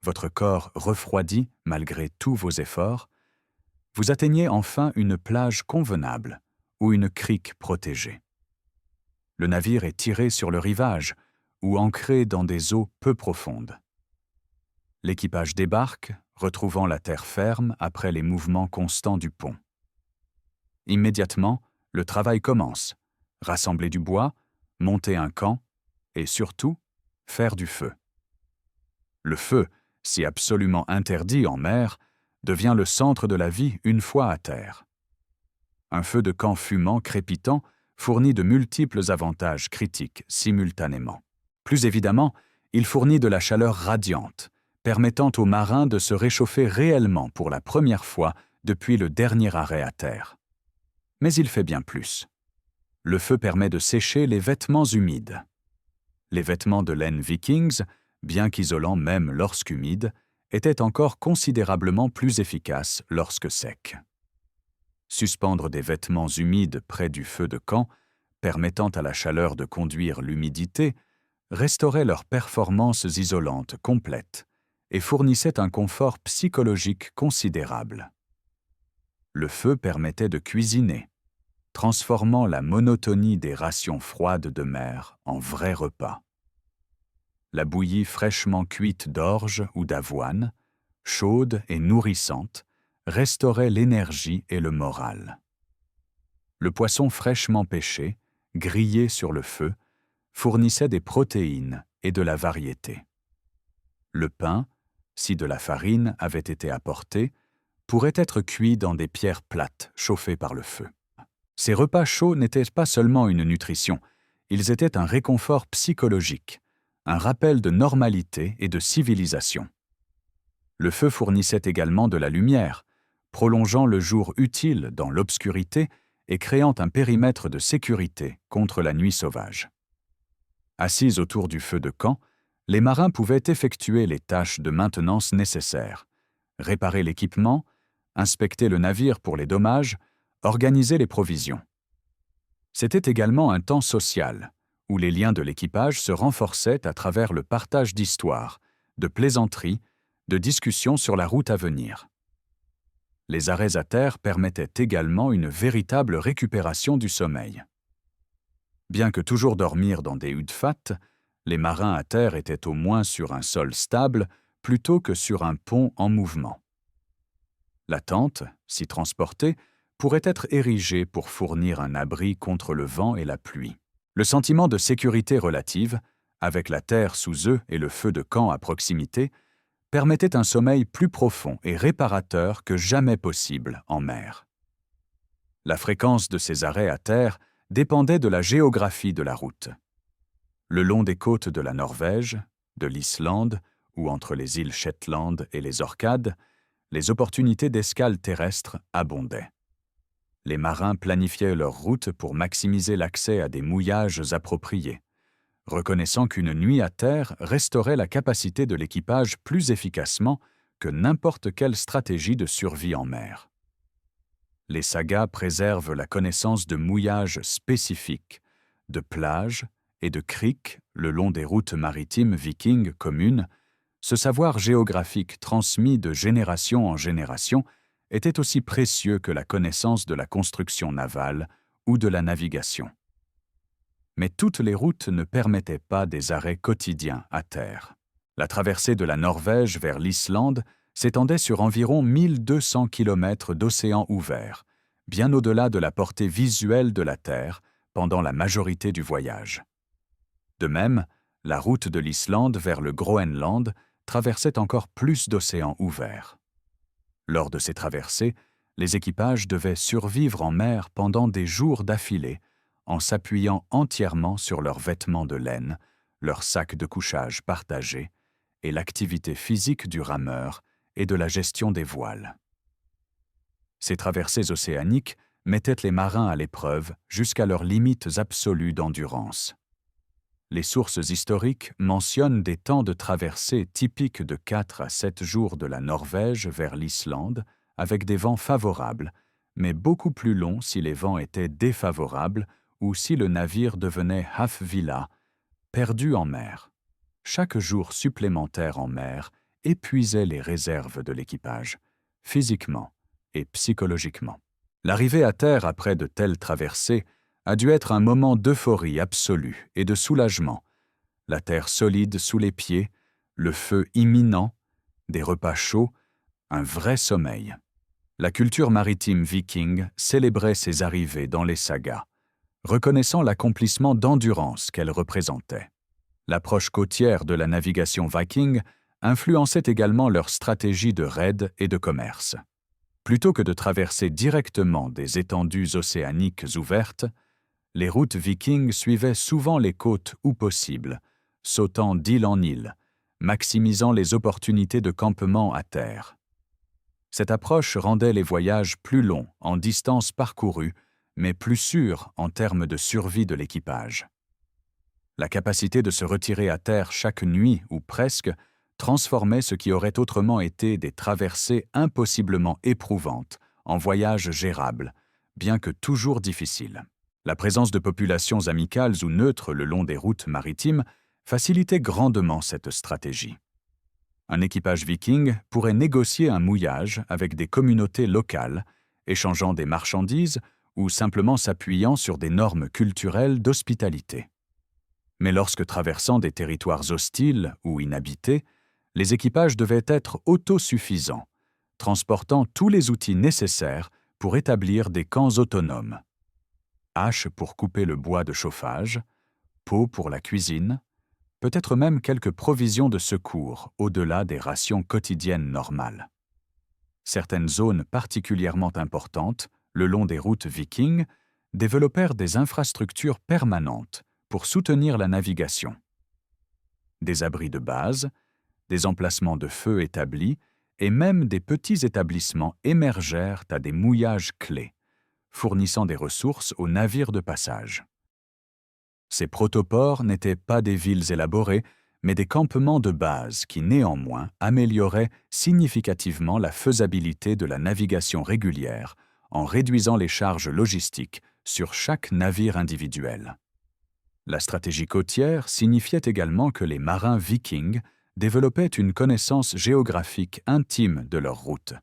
votre corps refroidi malgré tous vos efforts, vous atteignez enfin une plage convenable ou une crique protégée. Le navire est tiré sur le rivage ou ancré dans des eaux peu profondes. L'équipage débarque, retrouvant la terre ferme après les mouvements constants du pont. Immédiatement, le travail commence. Rassembler du bois, monter un camp et surtout, faire du feu. Le feu, si absolument interdit en mer, devient le centre de la vie une fois à terre. Un feu de camp fumant, crépitant, fournit de multiples avantages critiques simultanément. Plus évidemment, il fournit de la chaleur radiante, permettant aux marins de se réchauffer réellement pour la première fois depuis le dernier arrêt à terre. Mais il fait bien plus. Le feu permet de sécher les vêtements humides. Les vêtements de laine Vikings, bien qu'isolants même lorsqu'humides, étaient encore considérablement plus efficaces lorsque secs. Suspendre des vêtements humides près du feu de camp, permettant à la chaleur de conduire l'humidité, restaurait leurs performances isolantes complètes et fournissait un confort psychologique considérable. Le feu permettait de cuisiner, transformant la monotonie des rations froides de mer en vrais repas. La bouillie fraîchement cuite d'orge ou d'avoine, chaude et nourrissante, restaurait l'énergie et le moral. Le poisson fraîchement pêché, grillé sur le feu, fournissait des protéines et de la variété. Le pain, si de la farine avait été apportée, pourrait être cuit dans des pierres plates chauffées par le feu. Ces repas chauds n'étaient pas seulement une nutrition, ils étaient un réconfort psychologique, un rappel de normalité et de civilisation. Le feu fournissait également de la lumière, prolongeant le jour utile dans l'obscurité et créant un périmètre de sécurité contre la nuit sauvage. Assis autour du feu de camp, les marins pouvaient effectuer les tâches de maintenance nécessaires, réparer l'équipement, inspecter le navire pour les dommages, organiser les provisions. C'était également un temps social, où les liens de l'équipage se renforçaient à travers le partage d'histoires, de plaisanteries, de discussions sur la route à venir. Les arrêts à terre permettaient également une véritable récupération du sommeil. Bien que toujours dormir dans des huttes fat, les marins à terre étaient au moins sur un sol stable plutôt que sur un pont en mouvement. La tente, si transportée, pourrait être érigée pour fournir un abri contre le vent et la pluie. Le sentiment de sécurité relative, avec la terre sous eux et le feu de camp à proximité, permettait un sommeil plus profond et réparateur que jamais possible en mer. La fréquence de ces arrêts à terre dépendait de la géographie de la route. Le long des côtes de la Norvège, de l'Islande ou entre les îles Shetland et les Orcades, les opportunités d'escale terrestre abondaient. Les marins planifiaient leur route pour maximiser l'accès à des mouillages appropriés, reconnaissant qu'une nuit à terre restaurait la capacité de l'équipage plus efficacement que n'importe quelle stratégie de survie en mer. Les sagas préservent la connaissance de mouillages spécifiques, de plages et de criques le long des routes maritimes vikings communes. Ce savoir géographique transmis de génération en génération était aussi précieux que la connaissance de la construction navale ou de la navigation. Mais toutes les routes ne permettaient pas des arrêts quotidiens à terre. La traversée de la Norvège vers l'Islande s'étendait sur environ 1200 km d'océan ouvert, bien au-delà de la portée visuelle de la Terre pendant la majorité du voyage. De même, la route de l'Islande vers le Groenland traversait encore plus d'océans ouverts. Lors de ces traversées, les équipages devaient survivre en mer pendant des jours d'affilée, en s'appuyant entièrement sur leurs vêtements de laine, leurs sacs de couchage partagés et l'activité physique du rameur et de la gestion des voiles. Ces traversées océaniques mettaient les marins à l'épreuve jusqu'à leurs limites absolues d'endurance. Les sources historiques mentionnent des temps de traversée typiques de 4 à 7 jours de la Norvège vers l'Islande, avec des vents favorables, mais beaucoup plus longs si les vents étaient défavorables ou si le navire devenait hafvilla, perdu en mer. Chaque jour supplémentaire en mer épuisait les réserves de l'équipage, physiquement et psychologiquement. L'arrivée à terre après de telles traversées a dû être un moment d'euphorie absolue et de soulagement. La terre solide sous les pieds, le feu imminent, des repas chauds, un vrai sommeil. La culture maritime viking célébrait ces arrivées dans les sagas, reconnaissant l'accomplissement d'endurance qu'elles représentaient. L'approche côtière de la navigation viking influençait également leur stratégie de raid et de commerce. Plutôt que de traverser directement des étendues océaniques ouvertes, les routes vikings suivaient souvent les côtes où possible, sautant d'île en île, maximisant les opportunités de campement à terre. Cette approche rendait les voyages plus longs en distance parcourue, mais plus sûrs en termes de survie de l'équipage. La capacité de se retirer à terre chaque nuit ou presque transformait ce qui aurait autrement été des traversées impossiblement éprouvantes en voyages gérables, bien que toujours difficiles. La présence de populations amicales ou neutres le long des routes maritimes facilitait grandement cette stratégie. Un équipage viking pourrait négocier un mouillage avec des communautés locales échangeant des marchandises ou simplement s'appuyant sur des normes culturelles d'hospitalité. Mais lorsque traversant des territoires hostiles ou inhabités, les équipages devaient être autosuffisants, transportant tous les outils nécessaires pour établir des camps autonomes. Haches pour couper le bois de chauffage, pots pour la cuisine, peut-être même quelques provisions de secours au-delà des rations quotidiennes normales. Certaines zones particulièrement importantes, le long des routes vikings, développèrent des infrastructures permanentes pour soutenir la navigation. Des abris de base, des emplacements de feu établis et même des petits établissements émergèrent à des mouillages clés, fournissant des ressources aux navires de passage. Ces protoports n'étaient pas des villes élaborées, mais des campements de base qui, néanmoins, amélioraient significativement la faisabilité de la navigation régulière en réduisant les charges logistiques sur chaque navire individuel. La stratégie côtière signifiait également que les marins vikings développaient une connaissance géographique intime de leur route.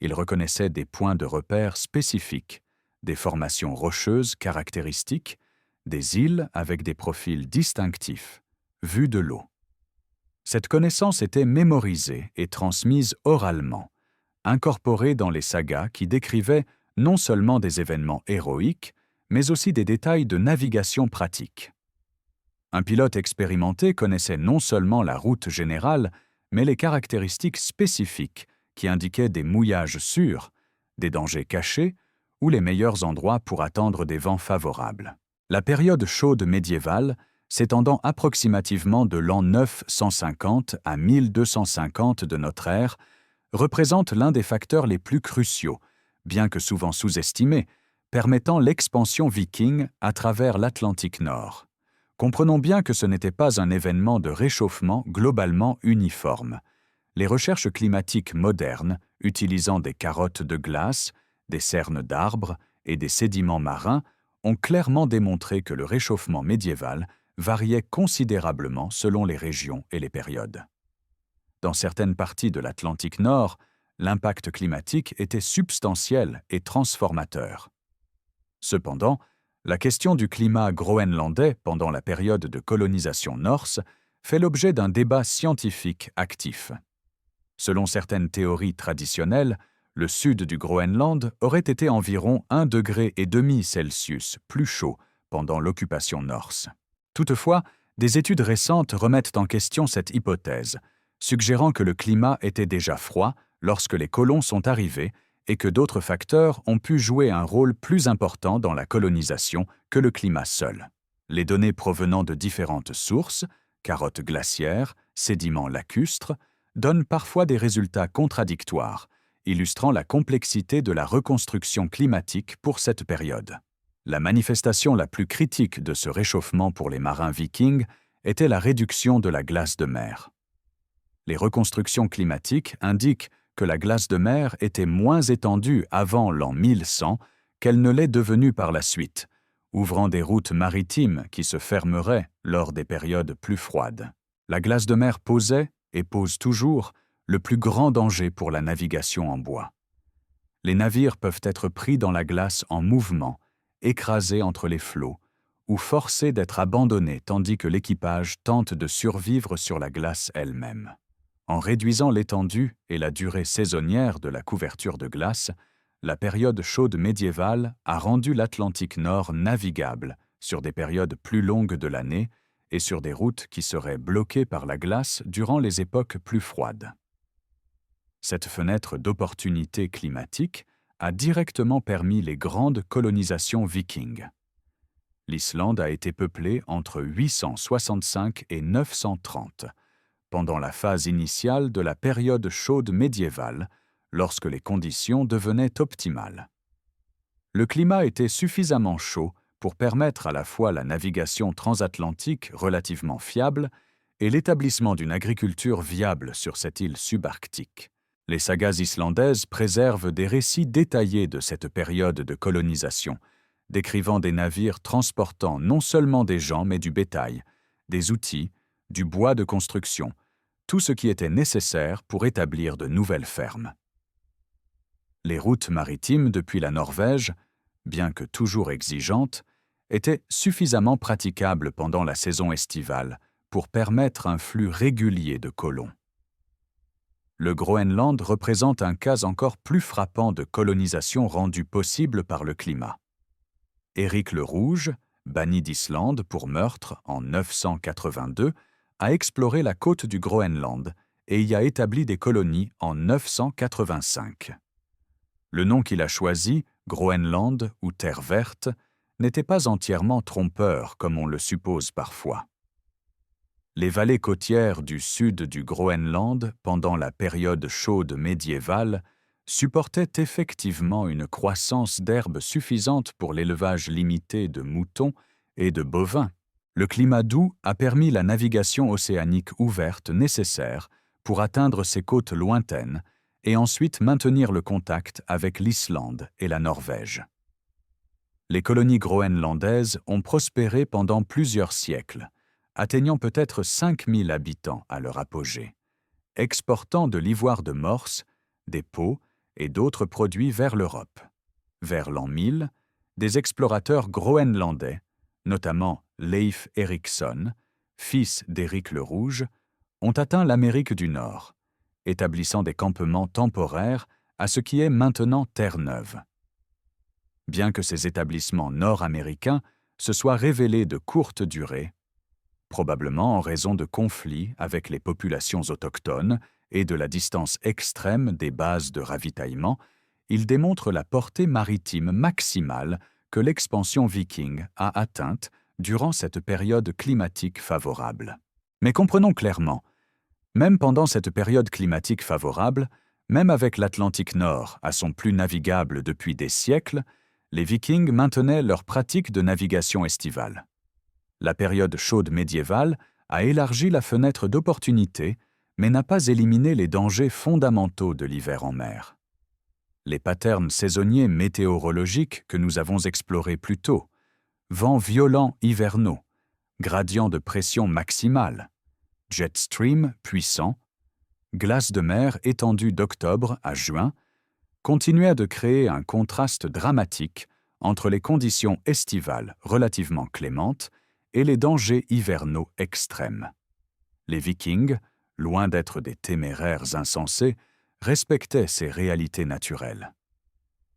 Ils reconnaissaient des points de repère spécifiques, des formations rocheuses caractéristiques, des îles avec des profils distinctifs, vues de l'eau. Cette connaissance était mémorisée et transmise oralement, incorporée dans les sagas qui décrivaient non seulement des événements héroïques, mais aussi des détails de navigation pratique. Un pilote expérimenté connaissait non seulement la route générale, mais les caractéristiques spécifiques qui indiquaient des mouillages sûrs, des dangers cachés ou les meilleurs endroits pour attendre des vents favorables. La période chaude médiévale, s'étendant approximativement de l'an 950 à 1250 de notre ère, représente l'un des facteurs les plus cruciaux, bien que souvent sous-estimés, permettant l'expansion viking à travers l'Atlantique Nord. Comprenons bien que ce n'était pas un événement de réchauffement globalement uniforme. Les recherches climatiques modernes, utilisant des carottes de glace, des cernes d'arbres et des sédiments marins, ont clairement démontré que le réchauffement médiéval variait considérablement selon les régions et les périodes. Dans certaines parties de l'Atlantique Nord, l'impact climatique était substantiel et transformateur. Cependant, la question du climat groenlandais pendant la période de colonisation norse fait l'objet d'un débat scientifique actif. Selon certaines théories traditionnelles, le sud du Groenland aurait été environ 1,5 degré Celsius plus chaud pendant l'occupation norse. Toutefois, des études récentes remettent en question cette hypothèse, suggérant que le climat était déjà froid lorsque les colons sont arrivés et que d'autres facteurs ont pu jouer un rôle plus important dans la colonisation que le climat seul. Les données provenant de différentes sources, carottes glaciaires, sédiments lacustres, donnent parfois des résultats contradictoires, illustrant la complexité de la reconstruction climatique pour cette période. La manifestation la plus critique de ce réchauffement pour les marins vikings était la réduction de la glace de mer. Les reconstructions climatiques indiquent que la glace de mer était moins étendue avant l'an 1100 qu'elle ne l'est devenue par la suite, ouvrant des routes maritimes qui se fermeraient lors des périodes plus froides. La glace de mer posait, et pose toujours, le plus grand danger pour la navigation en bois. Les navires peuvent être pris dans la glace en mouvement, écrasés entre les flots, ou forcés d'être abandonnés tandis que l'équipage tente de survivre sur la glace elle-même. En réduisant l'étendue et la durée saisonnière de la couverture de glace, la période chaude médiévale a rendu l'Atlantique Nord navigable sur des périodes plus longues de l'année et sur des routes qui seraient bloquées par la glace durant les époques plus froides. Cette fenêtre d'opportunité climatique a directement permis les grandes colonisations vikings. L'Islande a été peuplée entre 865 et 930, pendant la phase initiale de la période chaude médiévale, lorsque les conditions devenaient optimales. Le climat était suffisamment chaud pour permettre à la fois la navigation transatlantique relativement fiable et l'établissement d'une agriculture viable sur cette île subarctique. Les sagas islandaises préservent des récits détaillés de cette période de colonisation, décrivant des navires transportant non seulement des gens mais du bétail, des outils, du bois de construction, tout ce qui était nécessaire pour établir de nouvelles fermes. Les routes maritimes depuis la Norvège, bien que toujours exigeantes, étaient suffisamment praticables pendant la saison estivale pour permettre un flux régulier de colons. Le Groenland représente un cas encore plus frappant de colonisation rendue possible par le climat. Éric le Rouge, banni d'Islande pour meurtre en 982, a exploré la côte du Groenland et y a établi des colonies en 985. Le nom qu'il a choisi, Groenland ou Terre verte, n'était pas entièrement trompeur comme on le suppose parfois. Les vallées côtières du sud du Groenland, pendant la période chaude médiévale, supportaient effectivement une croissance d'herbes suffisante pour l'élevage limité de moutons et de bovins. Le climat doux a permis la navigation océanique ouverte nécessaire pour atteindre ces côtes lointaines et ensuite maintenir le contact avec l'Islande et la Norvège. Les colonies groenlandaises ont prospéré pendant plusieurs siècles, atteignant peut-être 5000 habitants à leur apogée, exportant de l'ivoire de morse, des peaux et d'autres produits vers l'Europe. Vers l'an 1000, des explorateurs groenlandais, notamment Leif Erikson, fils d'Éric le Rouge, ont atteint l'Amérique du Nord, établissant des campements temporaires à ce qui est maintenant Terre-Neuve. Bien que ces établissements nord-américains se soient révélés de courte durée, probablement en raison de conflits avec les populations autochtones et de la distance extrême des bases de ravitaillement, ils démontrent la portée maritime maximale que l'expansion viking a atteinte durant cette période climatique favorable. Mais comprenons clairement, même pendant cette période climatique favorable, même avec l'Atlantique Nord à son plus navigable depuis des siècles, les Vikings maintenaient leur pratique de navigation estivale. La période chaude médiévale a élargi la fenêtre d'opportunité, mais n'a pas éliminé les dangers fondamentaux de l'hiver en mer. Les patterns saisonniers météorologiques que nous avons explorés plus tôt, vents violents hivernaux, gradients de pression maximale, jet stream puissants, glace de mer étendue d'octobre à juin, continuaient de créer un contraste dramatique entre les conditions estivales relativement clémentes et les dangers hivernaux extrêmes. Les Vikings, loin d'être des téméraires insensés, respectaient ces réalités naturelles.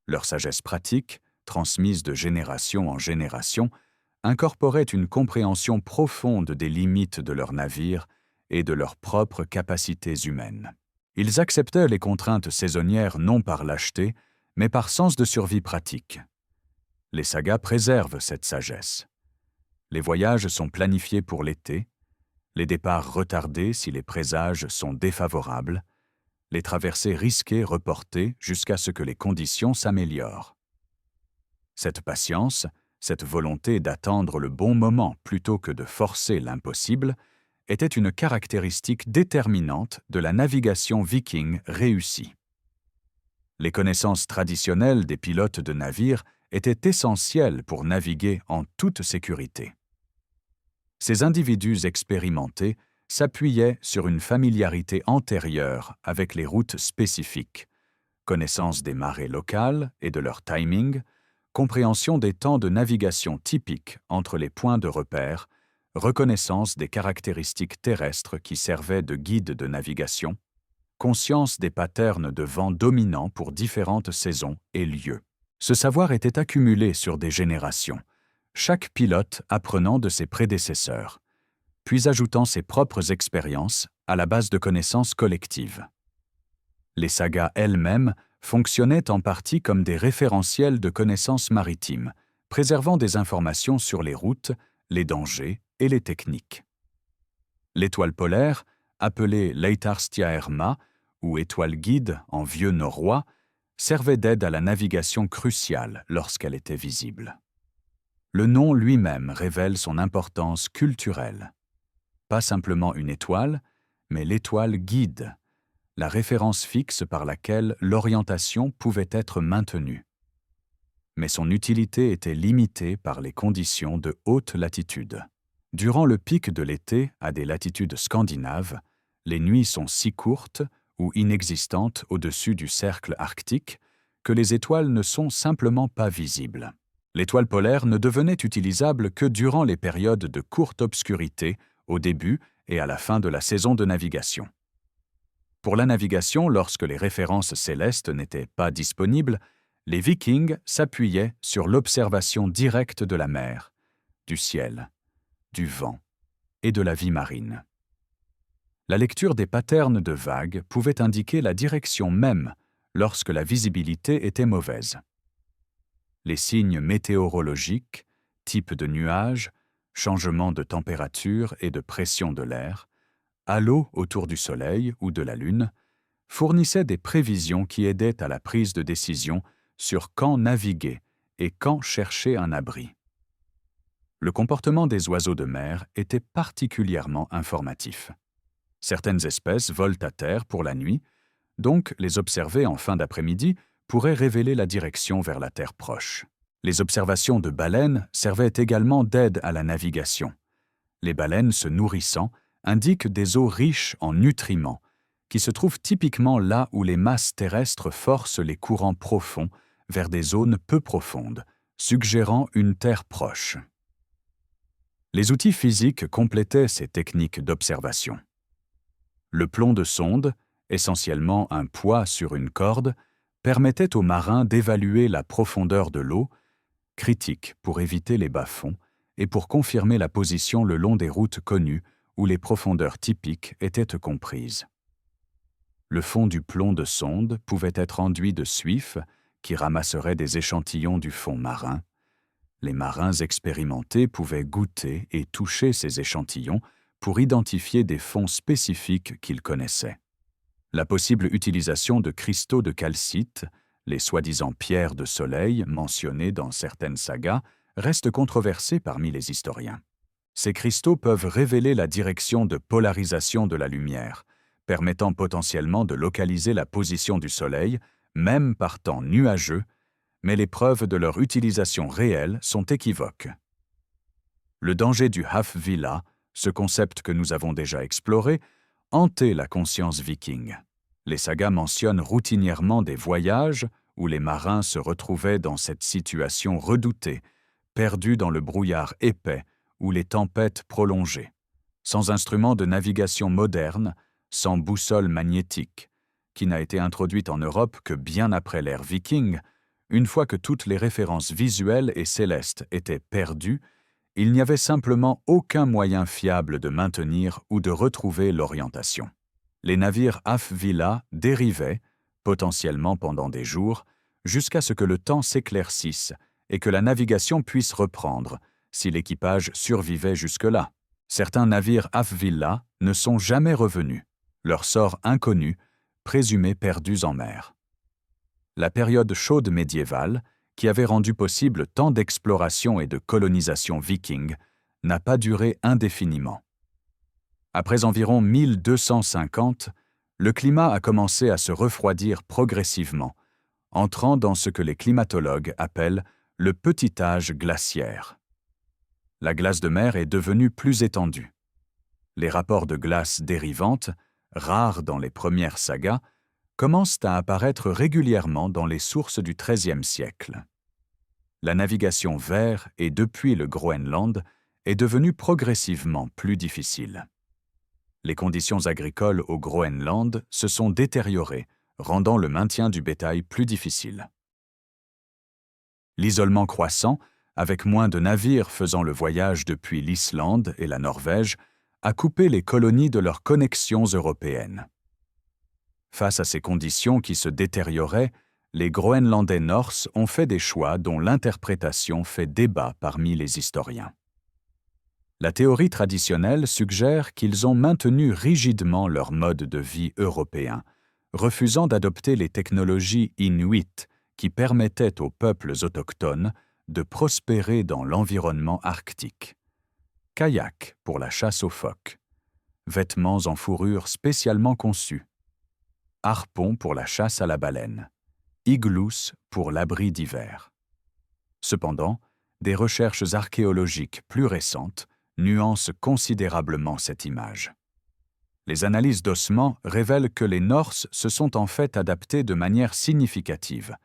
Leur sagesse pratique, transmise de génération en génération, incorporait une compréhension profonde des limites de leurs navires et de leurs propres capacités humaines. Ils acceptaient les contraintes saisonnières non par lâcheté, mais par sens de survie pratique. Les sagas préservent cette sagesse. Les voyages sont planifiés pour l'été, les départs retardés si les présages sont défavorables, les traversées risquées reportées jusqu'à ce que les conditions s'améliorent. Cette patience, cette volonté d'attendre le bon moment plutôt que de forcer l'impossible, était une caractéristique déterminante de la navigation viking réussie. Les connaissances traditionnelles des pilotes de navires étaient essentielles pour naviguer en toute sécurité. Ces individus expérimentés s'appuyaient sur une familiarité antérieure avec les routes spécifiques, connaissance des marées locales et de leur timing, compréhension des temps de navigation typiques entre les points de repère, reconnaissance des caractéristiques terrestres qui servaient de guide de navigation, conscience des patterns de vent dominants pour différentes saisons et lieux. Ce savoir était accumulé sur des générations, chaque pilote apprenant de ses prédécesseurs, puis ajoutant ses propres expériences à la base de connaissances collectives. Les sagas elles-mêmes fonctionnaient en partie comme des référentiels de connaissances maritimes, préservant des informations sur les routes, les dangers et les techniques. L'étoile polaire, appelée Leitarstjaerma ou étoile guide en vieux norrois, servait d'aide à la navigation cruciale lorsqu'elle était visible. Le nom lui-même révèle son importance culturelle. Pas simplement une étoile, mais l'étoile guide, la référence fixe par laquelle l'orientation pouvait être maintenue. Mais son utilité était limitée par les conditions de haute latitude. Durant le pic de l'été, à des latitudes scandinaves, les nuits sont si courtes ou inexistantes au-dessus du cercle arctique que les étoiles ne sont simplement pas visibles. L'étoile polaire ne devenait utilisable que durant les périodes de courte obscurité, au début et à la fin de la saison de navigation. Pour la navigation, lorsque les références célestes n'étaient pas disponibles, les Vikings s'appuyaient sur l'observation directe de la mer, du ciel, du vent et de la vie marine. La lecture des patterns de vagues pouvait indiquer la direction même lorsque la visibilité était mauvaise. Les signes météorologiques, type de nuages, changement de température et de pression de l'air, halo autour du Soleil ou de la Lune, fournissaient des prévisions qui aidaient à la prise de décision sur quand naviguer et quand chercher un abri. Le comportement des oiseaux de mer était particulièrement informatif. Certaines espèces volent à terre pour la nuit, donc les observer en fin d'après-midi pourrait révéler la direction vers la terre proche. Les observations de baleines servaient également d'aide à la navigation. Les baleines se nourrissant indiquent des eaux riches en nutriments, qui se trouvent typiquement là où les masses terrestres forcent les courants profonds vers des zones peu profondes, suggérant une terre proche. Les outils physiques complétaient ces techniques d'observation. Le plomb de sonde, essentiellement un poids sur une corde, permettait aux marins d'évaluer la profondeur de l'eau, critique pour éviter les bas-fonds et pour confirmer la position le long des routes connues où les profondeurs typiques étaient comprises. Le fond du plomb de sonde pouvait être enduit de suif qui ramasserait des échantillons du fond marin. Les marins expérimentés pouvaient goûter et toucher ces échantillons pour identifier des fonds spécifiques qu'ils connaissaient. La possible utilisation de cristaux de calcite, les soi-disant pierres de soleil mentionnées dans certaines sagas, reste controversée parmi les historiens. Ces cristaux peuvent révéler la direction de polarisation de la lumière, permettant potentiellement de localiser la position du Soleil, même par temps nuageux, mais les preuves de leur utilisation réelle sont équivoques. Le danger du Hafvilla, ce concept que nous avons déjà exploré, hantait la conscience viking. Les sagas mentionnent routinièrement des voyages où les marins se retrouvaient dans cette situation redoutée, perdus dans le brouillard épais ou les tempêtes prolongées, sans instrument de navigation moderne, sans boussole magnétique, qui n'a été introduite en Europe que bien après l'ère viking. Une fois que toutes les références visuelles et célestes étaient perdues, il n'y avait simplement aucun moyen fiable de maintenir ou de retrouver l'orientation. Les navires Hafvilla dérivaient, potentiellement pendant des jours, jusqu'à ce que le temps s'éclaircisse et que la navigation puisse reprendre, si l'équipage survivait jusque-là. Certains navires Hafvilla ne sont jamais revenus, leur sort inconnu, présumés perdus en mer. La période chaude médiévale, qui avait rendu possible tant d'exploration et de colonisation viking, n'a pas duré indéfiniment. Après environ 1250, le climat a commencé à se refroidir progressivement, entrant dans ce que les climatologues appellent le petit âge glaciaire. La glace de mer est devenue plus étendue. Les rapports de glace dérivante, rares dans les premières sagas, commencent à apparaître régulièrement dans les sources du XIIIe siècle. La navigation vers et depuis le Groenland est devenue progressivement plus difficile. Les conditions agricoles au Groenland se sont détériorées, rendant le maintien du bétail plus difficile. L'isolement croissant, avec moins de navires faisant le voyage depuis l'Islande et la Norvège, a coupé les colonies de leurs connexions européennes. Face à ces conditions qui se détérioraient, les Groenlandais norses ont fait des choix dont l'interprétation fait débat parmi les historiens. La théorie traditionnelle suggère qu'ils ont maintenu rigidement leur mode de vie européen, refusant d'adopter les technologies inuites qui permettaient aux peuples autochtones de prospérer dans l'environnement arctique. Kayak pour la chasse aux phoques, vêtements en fourrure spécialement conçus, harpons pour la chasse à la baleine, iglous pour l'abri d'hiver. Cependant, des recherches archéologiques plus récentes nuancent considérablement cette image. Les analyses d'ossements révèlent que les Norses se sont en fait adaptés de manière significative,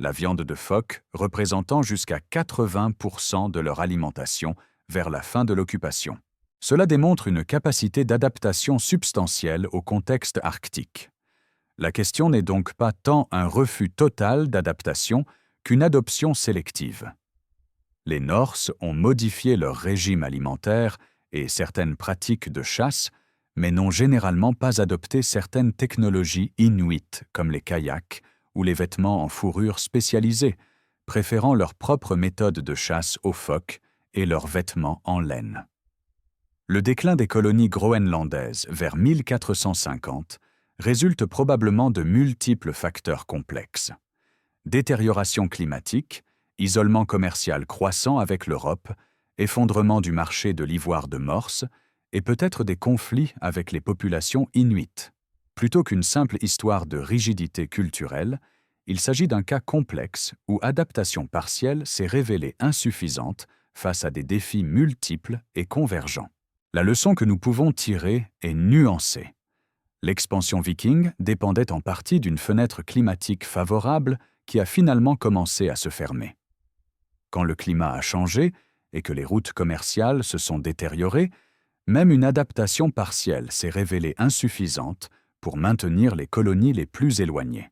la viande de phoque représentant jusqu'à 80% de leur alimentation vers la fin de l'occupation. Cela démontre une capacité d'adaptation substantielle au contexte arctique. La question n'est donc pas tant un refus total d'adaptation qu'une adoption sélective. Les Norses ont modifié leur régime alimentaire et certaines pratiques de chasse, mais n'ont généralement pas adopté certaines technologies inuites comme les kayaks ou les vêtements en fourrure spécialisés, préférant leur propre méthode de chasse aux phoques et leurs vêtements en laine. Le déclin des colonies groenlandaises vers 1450 résulte probablement de multiples facteurs complexes. Détérioration climatique, isolement commercial croissant avec l'Europe, effondrement du marché de l'ivoire de morse et peut-être des conflits avec les populations inuites. Plutôt qu'une simple histoire de rigidité culturelle, il s'agit d'un cas complexe où adaptation partielle s'est révélée insuffisante face à des défis multiples et convergents. La leçon que nous pouvons tirer est nuancée. L'expansion viking dépendait en partie d'une fenêtre climatique favorable qui a finalement commencé à se fermer. Quand le climat a changé et que les routes commerciales se sont détériorées, même une adaptation partielle s'est révélée insuffisante pour maintenir les colonies les plus éloignées.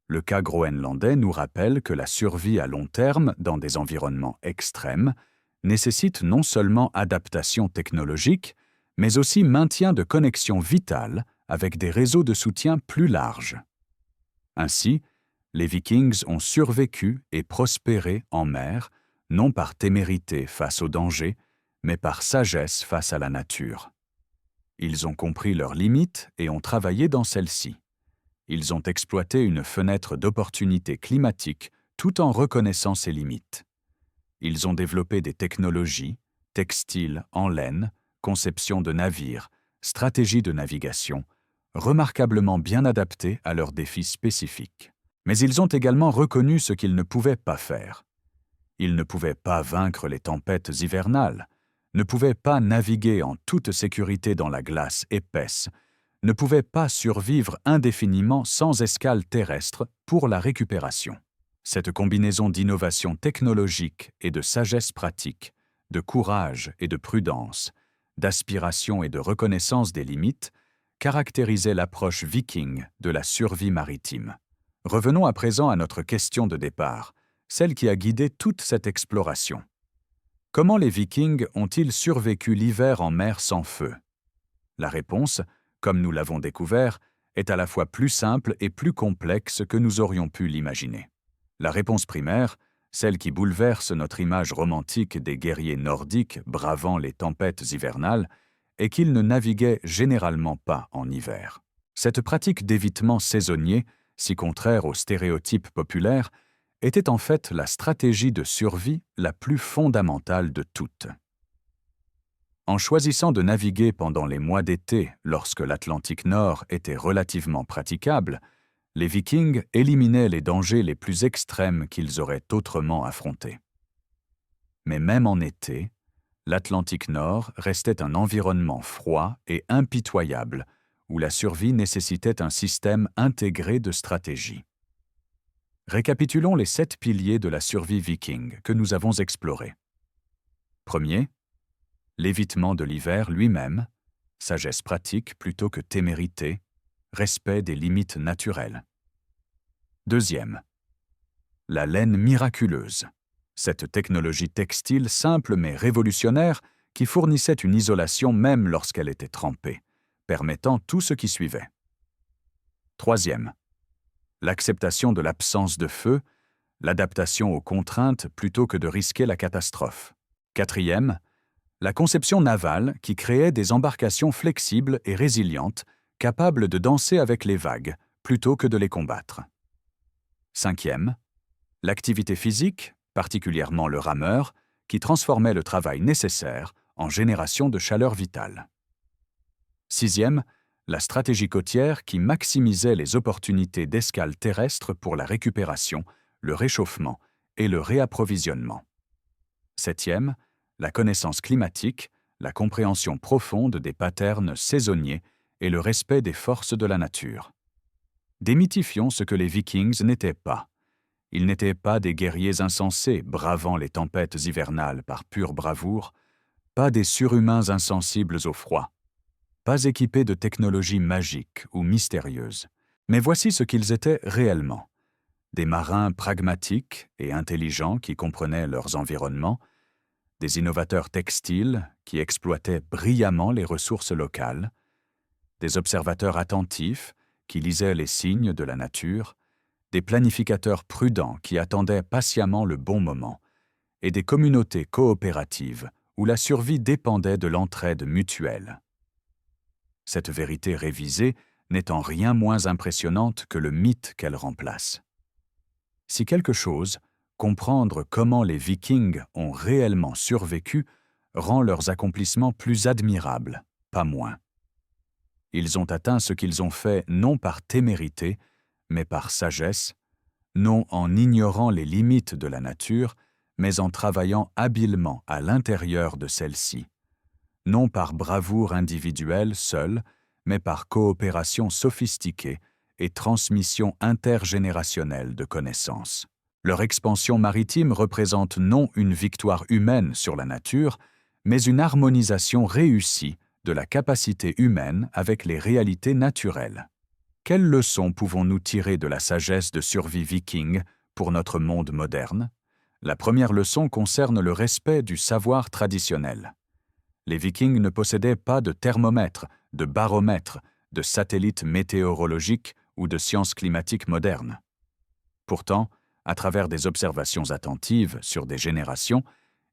Le cas groenlandais nous rappelle que la survie à long terme dans des environnements extrêmes nécessite non seulement adaptation technologique, mais aussi maintien de connexions vitales avec des réseaux de soutien plus larges. Ainsi, les Vikings ont survécu et prospéré en mer, non par témérité face aux dangers, mais par sagesse face à la nature. Ils ont compris leurs limites et ont travaillé dans celles-ci. Ils ont exploité une fenêtre d'opportunité climatique tout en reconnaissant ses limites. Ils ont développé des technologies, textiles en laine, conception de navires, stratégie de navigation, remarquablement bien adaptées à leurs défis spécifiques. Mais ils ont également reconnu ce qu'ils ne pouvaient pas faire. Ils ne pouvaient pas vaincre les tempêtes hivernales, ne pouvaient pas naviguer en toute sécurité dans la glace épaisse, ne pouvaient pas survivre indéfiniment sans escale terrestre pour la récupération. Cette combinaison d'innovation technologique et de sagesse pratique, de courage et de prudence, d'aspiration et de reconnaissance des limites, caractérisait l'approche viking de la survie maritime. Revenons à présent à notre question de départ, celle qui a guidé toute cette exploration. Comment les Vikings ont-ils survécu l'hiver en mer sans feu? La réponse, comme nous l'avons découvert, est à la fois plus simple et plus complexe que nous aurions pu l'imaginer. La réponse primaire, celle qui bouleverse notre image romantique des guerriers nordiques bravant les tempêtes hivernales, est qu'ils ne naviguaient généralement pas en hiver. Cette pratique d'évitement saisonnier, si contraire aux stéréotypes populaires, était en fait la stratégie de survie la plus fondamentale de toutes. En choisissant de naviguer pendant les mois d'été lorsque l'Atlantique Nord était relativement praticable, les Vikings éliminaient les dangers les plus extrêmes qu'ils auraient autrement affrontés. Mais même en été, l'Atlantique Nord restait un environnement froid et impitoyable où la survie nécessitait un système intégré de stratégie. Récapitulons les 7 piliers de la survie viking que nous avons explorés. Premier, l'évitement de l'hiver lui-même, sagesse pratique plutôt que témérité, respect des limites naturelles. Deuxième, la laine miraculeuse, cette technologie textile simple mais révolutionnaire qui fournissait une isolation même lorsqu'elle était trempée, permettant tout ce qui suivait. Troisième, l'acceptation de l'absence de feu, l'adaptation aux contraintes plutôt que de risquer la catastrophe. Quatrième, la conception navale qui créait des embarcations flexibles et résilientes, capables de danser avec les vagues plutôt que de les combattre. Cinquième, l'activité physique, particulièrement le rameur, qui transformait le travail nécessaire en génération de chaleur vitale. Sixième, la stratégie côtière qui maximisait les opportunités d'escale terrestre pour la récupération, le réchauffement et le réapprovisionnement. Septième, la connaissance climatique, la compréhension profonde des patterns saisonniers et le respect des forces de la nature. Démythifions ce que les Vikings n'étaient pas. Ils n'étaient pas des guerriers insensés bravant les tempêtes hivernales par pure bravoure, pas des surhumains insensibles au froid, pas équipés de technologies magiques ou mystérieuses. Mais voici ce qu'ils étaient réellement. Des marins pragmatiques et intelligents qui comprenaient leurs environnements, des innovateurs textiles qui exploitaient brillamment les ressources locales, des observateurs attentifs qui lisaient les signes de la nature, des planificateurs prudents qui attendaient patiemment le bon moment, et des communautés coopératives où la survie dépendait de l'entraide mutuelle. Cette vérité révisée n'est en rien moins impressionnante que le mythe qu'elle remplace. Si quelque chose, comprendre comment les Vikings ont réellement survécu, rend leurs accomplissements plus admirables, pas moins. Ils ont atteint ce qu'ils ont fait non par témérité, mais par sagesse, non en ignorant les limites de la nature, mais en travaillant habilement à l'intérieur de celle-ci, non par bravoure individuelle seule, mais par coopération sophistiquée et transmission intergénérationnelle de connaissances. Leur expansion maritime représente non une victoire humaine sur la nature, mais une harmonisation réussie de la capacité humaine avec les réalités naturelles. Quelles leçons pouvons-nous tirer de la sagesse de survie viking pour notre monde moderne? La première leçon concerne le respect du savoir traditionnel. Les Vikings ne possédaient pas de thermomètre, de baromètre, de satellites météorologiques ou de sciences climatiques modernes. Pourtant, à travers des observations attentives sur des générations,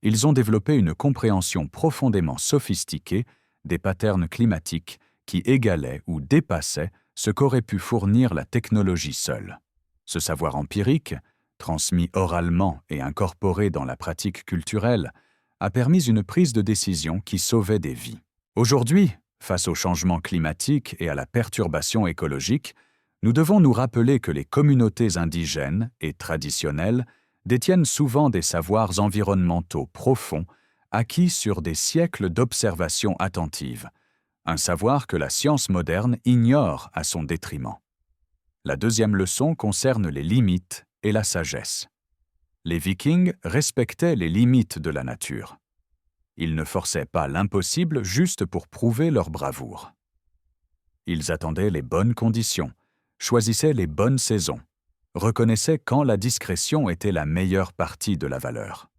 ils ont développé une compréhension profondément sophistiquée des patterns climatiques qui égalaient ou dépassaient ce qu'aurait pu fournir la technologie seule. Ce savoir empirique, transmis oralement et incorporé dans la pratique culturelle, a permis une prise de décision qui sauvait des vies. Aujourd'hui, face au changement climatique et à la perturbation écologique, nous devons nous rappeler que les communautés indigènes et traditionnelles détiennent souvent des savoirs environnementaux profonds acquis sur des siècles d'observation attentive, un savoir que la science moderne ignore à son détriment. La deuxième leçon concerne les limites et la sagesse. Les Vikings respectaient les limites de la nature. Ils ne forçaient pas l'impossible juste pour prouver leur bravoure. Ils attendaient les bonnes conditions, choisissaient les bonnes saisons, reconnaissaient quand la discrétion était la meilleure partie de la valeur.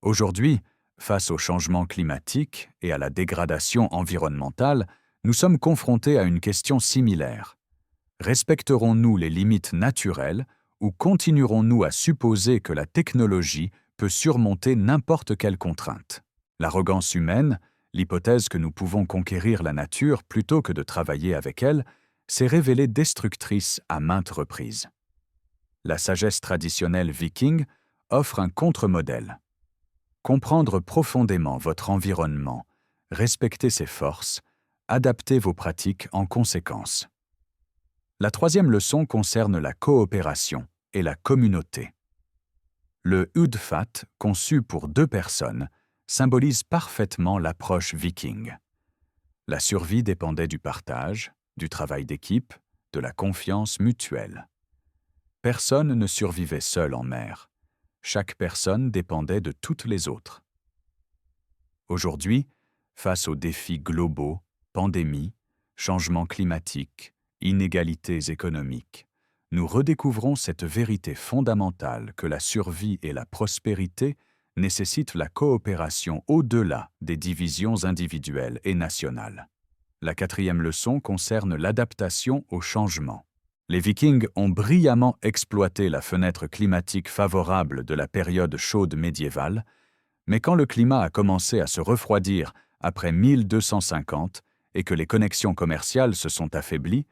Aujourd'hui, face au changement climatique et à la dégradation environnementale, nous sommes confrontés à une question similaire. Respecterons-nous les limites naturelles ou continuerons-nous à supposer que la technologie peut surmonter n'importe quelle contrainte? L'arrogance humaine, l'hypothèse que nous pouvons conquérir la nature plutôt que de travailler avec elle, s'est révélée destructrice à maintes reprises. La sagesse traditionnelle viking offre un contre-modèle. Comprendre profondément votre environnement, respecter ses forces, adapter vos pratiques en conséquence. La troisième leçon concerne la coopération et la communauté. Le Udfat, conçu pour 2 personnes, symbolise parfaitement l'approche viking. La survie dépendait du partage, du travail d'équipe, de la confiance mutuelle. Personne ne survivait seul en mer. Chaque personne dépendait de toutes les autres. Aujourd'hui, face aux défis globaux, pandémies, changements climatiques, inégalités économiques, nous redécouvrons cette vérité fondamentale que la survie et la prospérité nécessitent la coopération au-delà des divisions individuelles et nationales. La quatrième leçon concerne l'adaptation au changement. Les Vikings ont brillamment exploité la fenêtre climatique favorable de la période chaude médiévale, mais quand le climat a commencé à se refroidir après 1250 et que les connexions commerciales se sont affaiblies,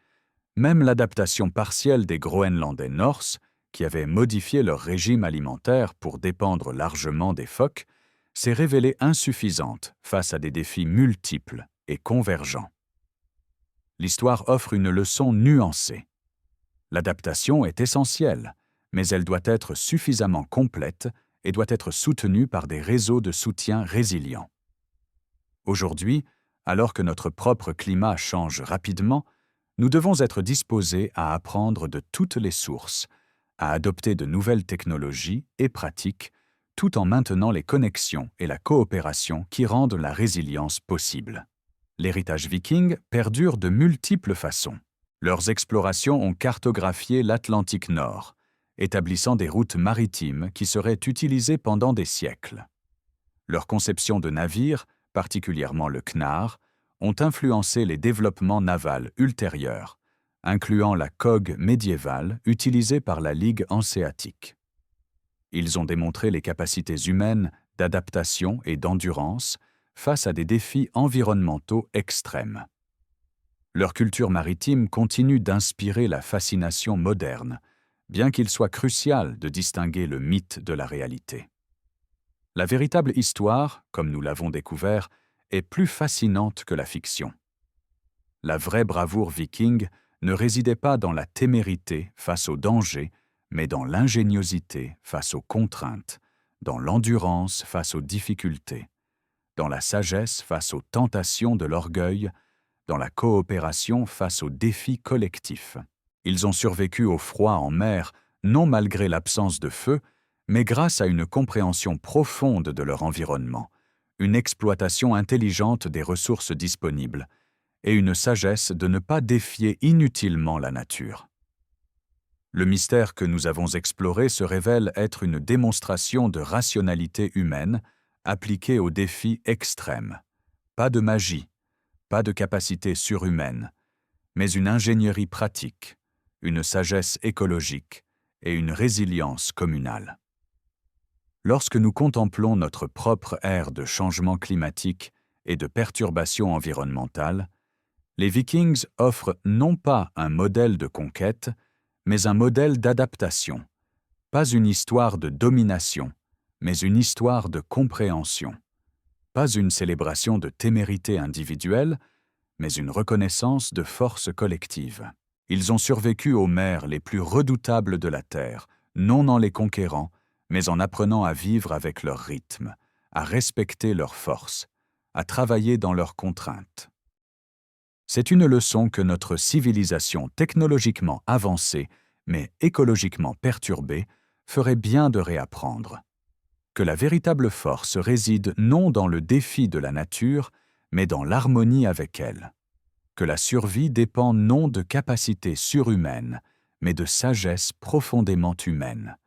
même l'adaptation partielle des Groenlandais Norse, qui avaient modifié leur régime alimentaire pour dépendre largement des phoques, s'est révélée insuffisante face à des défis multiples et convergents. L'histoire offre une leçon nuancée. L'adaptation est essentielle, mais elle doit être suffisamment complète et doit être soutenue par des réseaux de soutien résilients. Aujourd'hui, alors que notre propre climat change rapidement, nous devons être disposés à apprendre de toutes les sources, à adopter de nouvelles technologies et pratiques, tout en maintenant les connexions et la coopération qui rendent la résilience possible. L'héritage viking perdure de multiples façons. Leurs explorations ont cartographié l'Atlantique Nord, établissant des routes maritimes qui seraient utilisées pendant des siècles. Leur conception de navires, particulièrement le knarr, ont influencé les développements navals ultérieurs, incluant la cogue médiévale utilisée par la Ligue hanséatique. Ils ont démontré les capacités humaines d'adaptation et d'endurance face à des défis environnementaux extrêmes. Leur culture maritime continue d'inspirer la fascination moderne, bien qu'il soit crucial de distinguer le mythe de la réalité. La véritable histoire, comme nous l'avons découvert, est plus fascinante que la fiction. La vraie bravoure viking ne résidait pas dans la témérité face aux dangers, mais dans l'ingéniosité face aux contraintes, dans l'endurance face aux difficultés, dans la sagesse face aux tentations de l'orgueil, dans la coopération face aux défis collectifs. Ils ont survécu au froid en mer, non malgré l'absence de feu, mais grâce à une compréhension profonde de leur environnement, une exploitation intelligente des ressources disponibles et une sagesse de ne pas défier inutilement la nature. Le mystère que nous avons exploré se révèle être une démonstration de rationalité humaine appliquée aux défis extrêmes. Pas de magie, pas de capacité surhumaine, mais une ingénierie pratique, une sagesse écologique et une résilience communale. Lorsque nous contemplons notre propre ère de changement climatique et de perturbations environnementales, les Vikings offrent non pas un modèle de conquête, mais un modèle d'adaptation, pas une histoire de domination, mais une histoire de compréhension, pas une célébration de témérité individuelle, mais une reconnaissance de force collective. Ils ont survécu aux mers les plus redoutables de la Terre, non en les conquérant, mais en apprenant à vivre avec leur rythme, à respecter leurs forces, à travailler dans leurs contraintes. C'est une leçon que notre civilisation technologiquement avancée, mais écologiquement perturbée, ferait bien de réapprendre. Que la véritable force réside non dans le défi de la nature, mais dans l'harmonie avec elle. Que la survie dépend non de capacités surhumaines, mais de sagesse profondément humaine.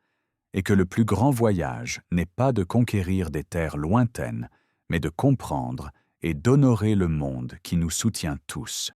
Et que le plus grand voyage n'est pas de conquérir des terres lointaines, mais de comprendre et d'honorer le monde qui nous soutient tous.